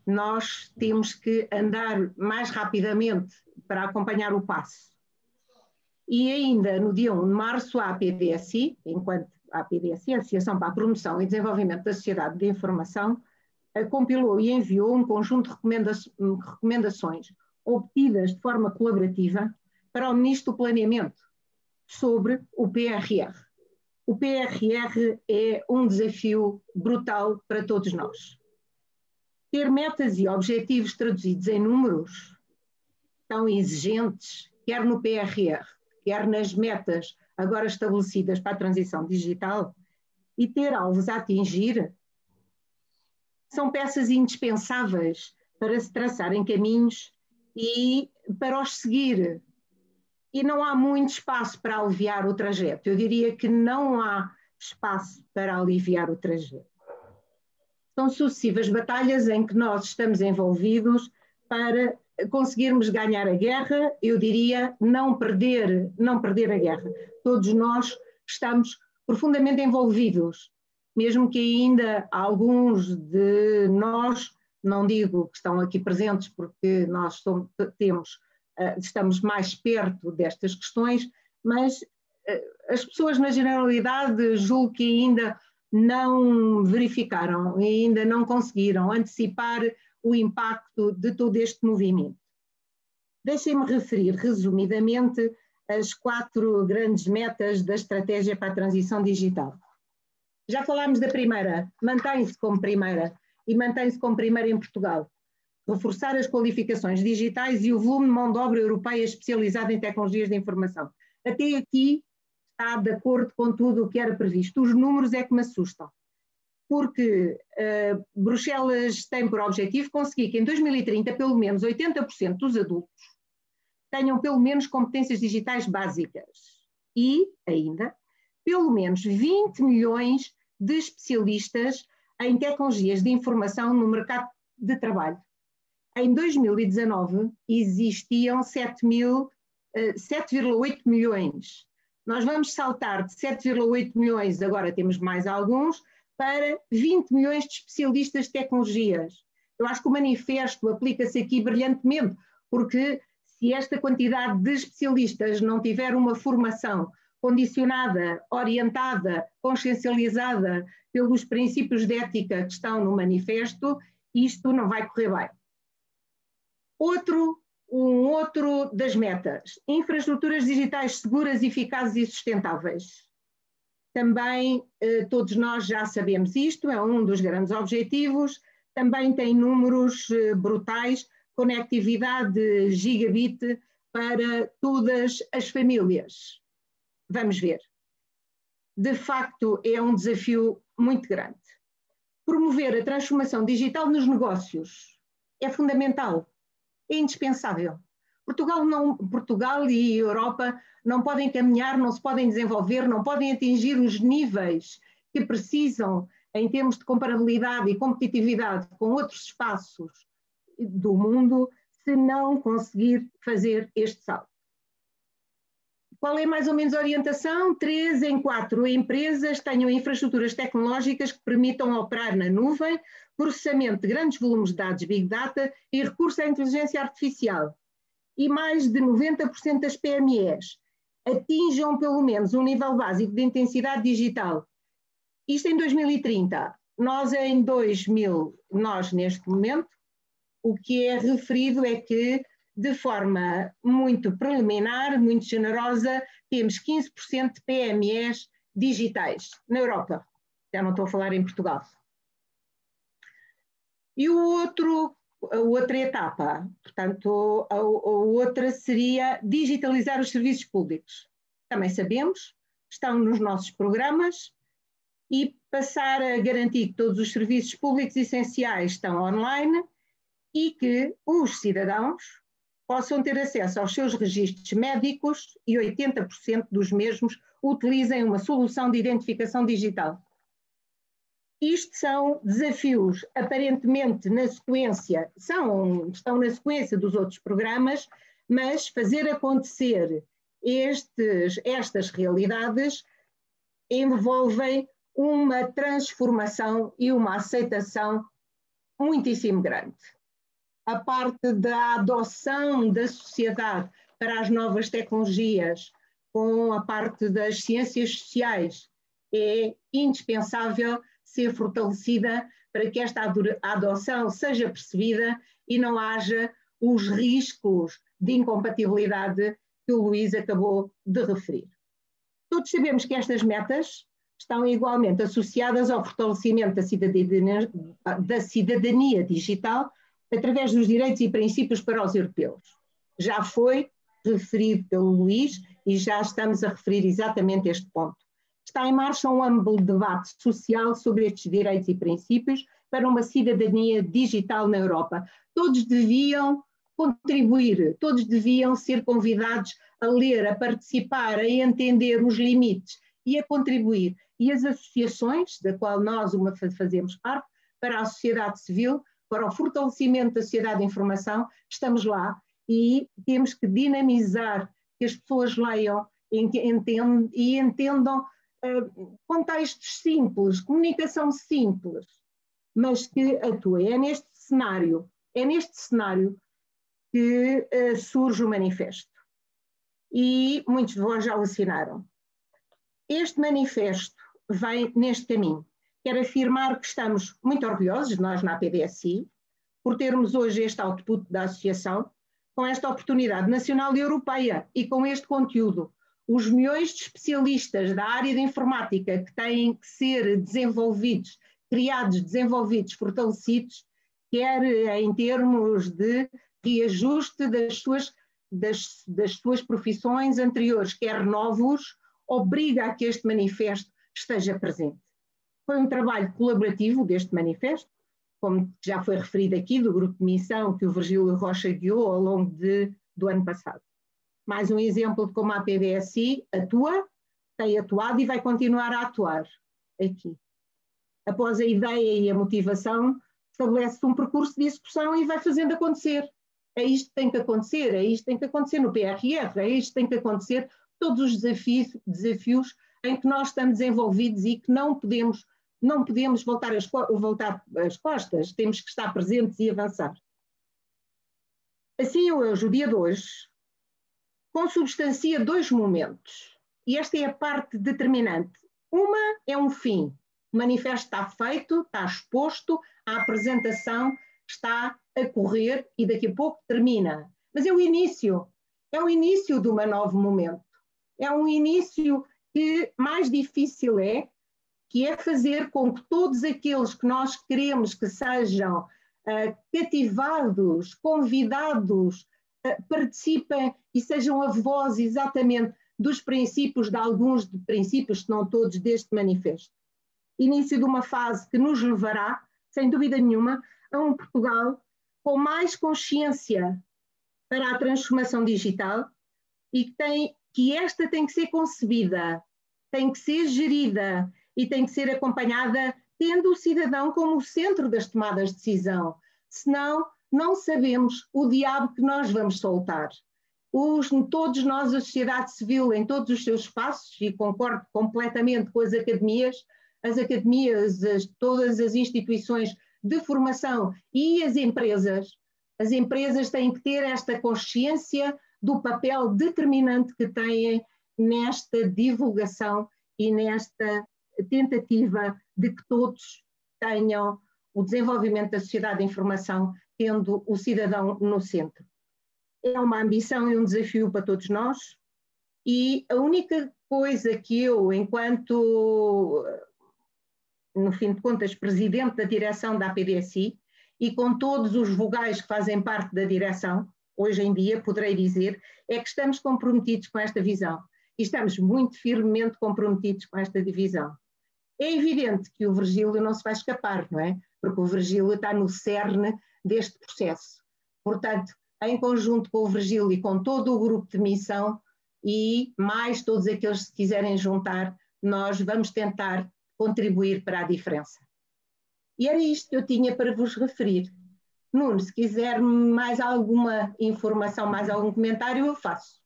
Speaker 5: Nós temos que andar mais rapidamente para acompanhar o passo. E ainda no dia 1 de março, a APDSI, enquanto a APDSI, a Associação para a Promoção e Desenvolvimento da Sociedade de Informação, compilou e enviou um conjunto de recomendações obtidas de forma colaborativa para o Ministro do Planeamento sobre o PRR. O PRR é um desafio brutal para todos nós. Ter metas e objetivos traduzidos em números tão exigentes, quer no PRR, quer nas metas agora estabelecidas para a transição digital, e ter alvos a atingir, são peças indispensáveis para se traçarem caminhos e para os seguir. E não há muito espaço para aliviar o trajeto. Eu diria que não há espaço para aliviar o trajeto. São sucessivas batalhas em que nós estamos envolvidos para conseguirmos ganhar a guerra, eu diria não perder a guerra. Todos nós estamos profundamente envolvidos, mesmo que ainda alguns de nós, não digo que estão aqui presentes porque nós estamos mais perto destas questões, mas as pessoas na generalidade julgo que ainda não verificaram e ainda não conseguiram antecipar o impacto de todo este movimento. Deixem-me referir resumidamente as 4 grandes metas da estratégia para a transição digital. Já falámos da primeira, mantém-se como primeira e mantém-se como primeira em Portugal. Reforçar as qualificações digitais e o volume de mão de obra europeia especializada em tecnologias de informação. Até aqui está de acordo com tudo o que era previsto. Os números é que me assustam, porque Bruxelas tem por objetivo conseguir que em 2030 pelo menos 80% dos adultos tenham pelo menos competências digitais básicas e ainda pelo menos 20 milhões de especialistas em tecnologias de informação no mercado de trabalho. Em 2019 existiam 7,8 milhões. Nós vamos saltar de 7,8 milhões, agora temos mais alguns, para 20 milhões de especialistas de tecnologias. Eu acho que o manifesto aplica-se aqui brilhantemente, porque se esta quantidade de especialistas não tiver uma formação condicionada, orientada, consciencializada pelos princípios de ética que estão no manifesto, isto não vai correr bem. Um outro das metas, infraestruturas digitais seguras, eficazes e sustentáveis. Também todos nós já sabemos isto, é um dos grandes objetivos, também tem números brutais, conectividade gigabit para todas as famílias. Vamos ver. De facto, é um desafio muito grande. Promover a transformação digital nos negócios é fundamental, é indispensável. Portugal e Europa não podem caminhar, não se podem desenvolver, não podem atingir os níveis que precisam em termos de comparabilidade e competitividade com outros espaços do mundo se não conseguir fazer este salto. Qual é mais ou menos a orientação? 3 em 4 empresas tenham infraestruturas tecnológicas que permitam operar na nuvem, processamento de grandes volumes de dados Big Data e recurso à inteligência artificial. E mais de 90% das PMEs atinjam pelo menos um nível básico de intensidade digital. Isto em 2030. Nós neste momento, o que é referido é que, de forma muito preliminar, muito generosa, temos 15% de PMEs digitais na Europa. Já não estou a falar em Portugal. E a outra etapa, portanto, a outra seria digitalizar os serviços públicos. Também sabemos, estão nos nossos programas, e passar a garantir que todos os serviços públicos essenciais estão online e que os cidadãos possam ter acesso aos seus registros médicos e 80% dos mesmos utilizem uma solução de identificação digital. Isto são desafios aparentemente na sequência, estão na sequência dos outros programas, mas fazer acontecer estas realidades envolvem uma transformação e uma aceitação muitíssimo grande. A parte da adoção da sociedade para as novas tecnologias, com a parte das ciências sociais, é indispensável ser fortalecida para que esta adoção seja percebida e não haja os riscos de incompatibilidade que o Luís acabou de referir. Todos sabemos que estas metas estão igualmente associadas ao fortalecimento da cidadania digital através dos direitos e princípios para os europeus. Já foi referido pelo Luís e já estamos a referir exatamente este ponto. Está em marcha um amplo debate social sobre estes direitos e princípios para uma cidadania digital na Europa. Todos deviam contribuir, todos deviam ser convidados a ler, a participar, a entender os limites e a contribuir. E as associações, da qual nós fazemos parte, para a sociedade civil, para o fortalecimento da sociedade de informação, estamos lá e temos que dinamizar, que as pessoas leiam e entendam contextos simples, comunicação simples, mas que atuem. É neste cenário que surge o manifesto. E muitos de vós já o assinaram. Este manifesto vem neste caminho. Quero afirmar que estamos muito orgulhosos, nós na APDSI, por termos hoje este output da associação, com esta oportunidade nacional e europeia e com este conteúdo. Os milhões de especialistas da área de informática que têm que ser desenvolvidos, criados, desenvolvidos, fortalecidos, quer em termos de reajuste das suas profissões anteriores, quer novos, obriga a que este manifesto esteja presente. Foi um trabalho colaborativo deste manifesto, como já foi referido aqui, do grupo de missão que o Virgílio Rocha guiou ao longo do ano passado. Mais um exemplo de como a APDSI atua, tem atuado e vai continuar a atuar aqui. Após a ideia e a motivação, estabelece um percurso de execução e vai fazendo acontecer. É isto que tem que acontecer, é isto que tem que acontecer no PRR, é isto que tem que acontecer, todos os desafios em que nós estamos envolvidos e que não podemos não podemos voltar as costas, temos que estar presentes e avançar. Assim, hoje, o dia de hoje, consubstancia 2 momentos, e esta é a parte determinante. Uma é um fim, o manifesto está feito, está exposto, a apresentação está a correr e daqui a pouco termina. Mas é o início de um novo momento. É um início que mais difícil que é fazer com que todos aqueles que nós queremos que sejam cativados, convidados, participem e sejam a voz exatamente dos princípios, de alguns princípios, se não todos, deste manifesto. Início de uma fase que nos levará, sem dúvida nenhuma, a um Portugal com mais consciência para a transformação digital e que esta tem que ser concebida, tem que ser gerida e tem que ser acompanhada tendo o cidadão como o centro das tomadas de decisão. Senão, não sabemos o diabo que nós vamos soltar. Todos nós, a sociedade civil, em todos os seus espaços, e concordo completamente com as academias, todas as instituições de formação e as empresas têm que ter esta consciência do papel determinante que têm nesta divulgação e nesta tentativa de que todos tenham o desenvolvimento da sociedade de informação, tendo o cidadão no centro. É uma ambição e um desafio para todos nós, e a única coisa que eu, enquanto, no fim de contas, presidente da direção da APDSI, e com todos os vogais que fazem parte da direção, hoje em dia poderei dizer, é que estamos comprometidos com esta visão, e estamos muito firmemente comprometidos com esta divisão. É evidente que o Virgílio não se vai escapar, não é? Porque o Virgílio está no cerne deste processo. Portanto, em conjunto com o Virgílio e com todo o grupo de missão e mais todos aqueles que se quiserem juntar, nós vamos tentar contribuir para a diferença. E era isto que eu tinha para vos referir. Nuno, se quiser mais alguma informação, mais algum comentário, eu faço.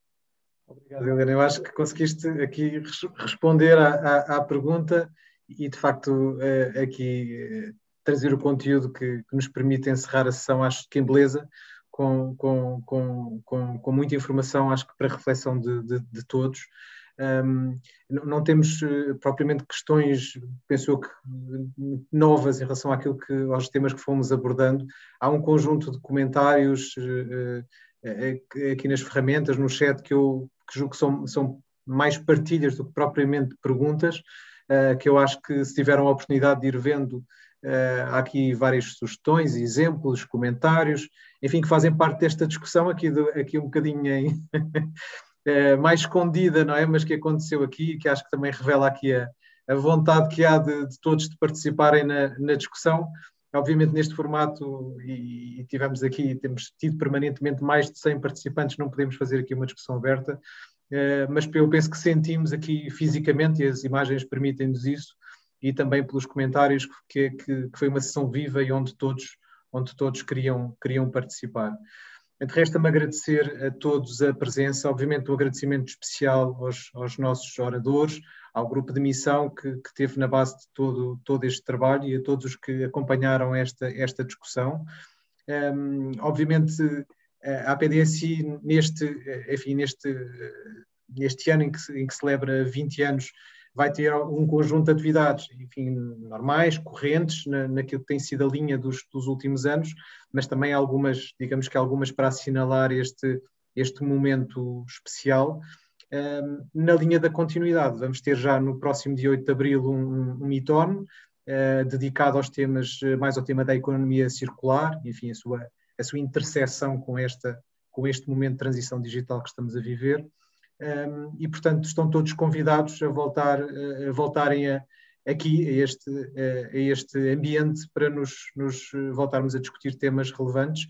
Speaker 1: Obrigado, Helena. Eu acho que conseguiste aqui responder à pergunta e, de facto, aqui trazer o conteúdo que nos permite encerrar a sessão, acho que em beleza, com muita informação, acho que para reflexão de todos. Não temos propriamente questões, penso eu, que novas em relação aos temas que fomos abordando. Há um conjunto de comentários aqui nas ferramentas, no chat, que eu julgo que são mais partilhas do que propriamente perguntas, que eu acho que, se tiveram a oportunidade de ir vendo, há aqui várias sugestões, exemplos, comentários, enfim, que fazem parte desta discussão aqui um bocadinho mais escondida, não é? Mas que aconteceu aqui e que acho que também revela aqui a vontade que há de todos de participarem na discussão. Obviamente, neste formato, e temos tido permanentemente mais de 100 participantes, não podemos fazer aqui uma discussão aberta, mas eu penso que sentimos aqui fisicamente, e as imagens permitem-nos isso, e também pelos comentários, que foi uma sessão viva e onde todos queriam participar. Resta-me agradecer a todos a presença, obviamente um agradecimento especial aos nossos oradores, ao grupo de missão que teve na base de todo este trabalho e a todos os que acompanharam esta discussão. Obviamente a APDSI neste ano em que celebra 20 anos vai ter um conjunto de atividades, enfim, normais, correntes, naquilo que tem sido a linha dos últimos anos, mas também algumas para assinalar este momento especial. Na linha da continuidade, vamos ter já no próximo dia 8 de abril um Meeton dedicado aos temas, mais ao tema da economia circular, enfim, a sua interseção com este momento de transição digital que estamos a viver. E, portanto, estão todos convidados a voltarem aqui a este ambiente para nos voltarmos a discutir temas relevantes.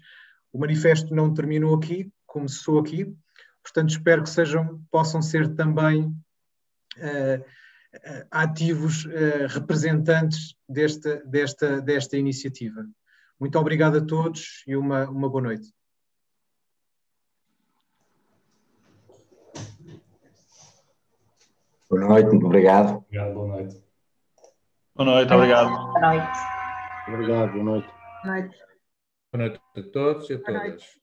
Speaker 1: O manifesto não terminou aqui, começou aqui, portanto, espero que possam ser também ativos representantes desta iniciativa. Muito obrigado a todos e uma boa noite.
Speaker 6: Boa noite, muito obrigado.
Speaker 2: Obrigado, boa noite.
Speaker 6: Boa noite, obrigado.
Speaker 5: Boa noite.
Speaker 7: Obrigado, boa noite.
Speaker 5: Boa noite.
Speaker 8: Boa noite a todos e a
Speaker 5: Boa noite.
Speaker 8: todas.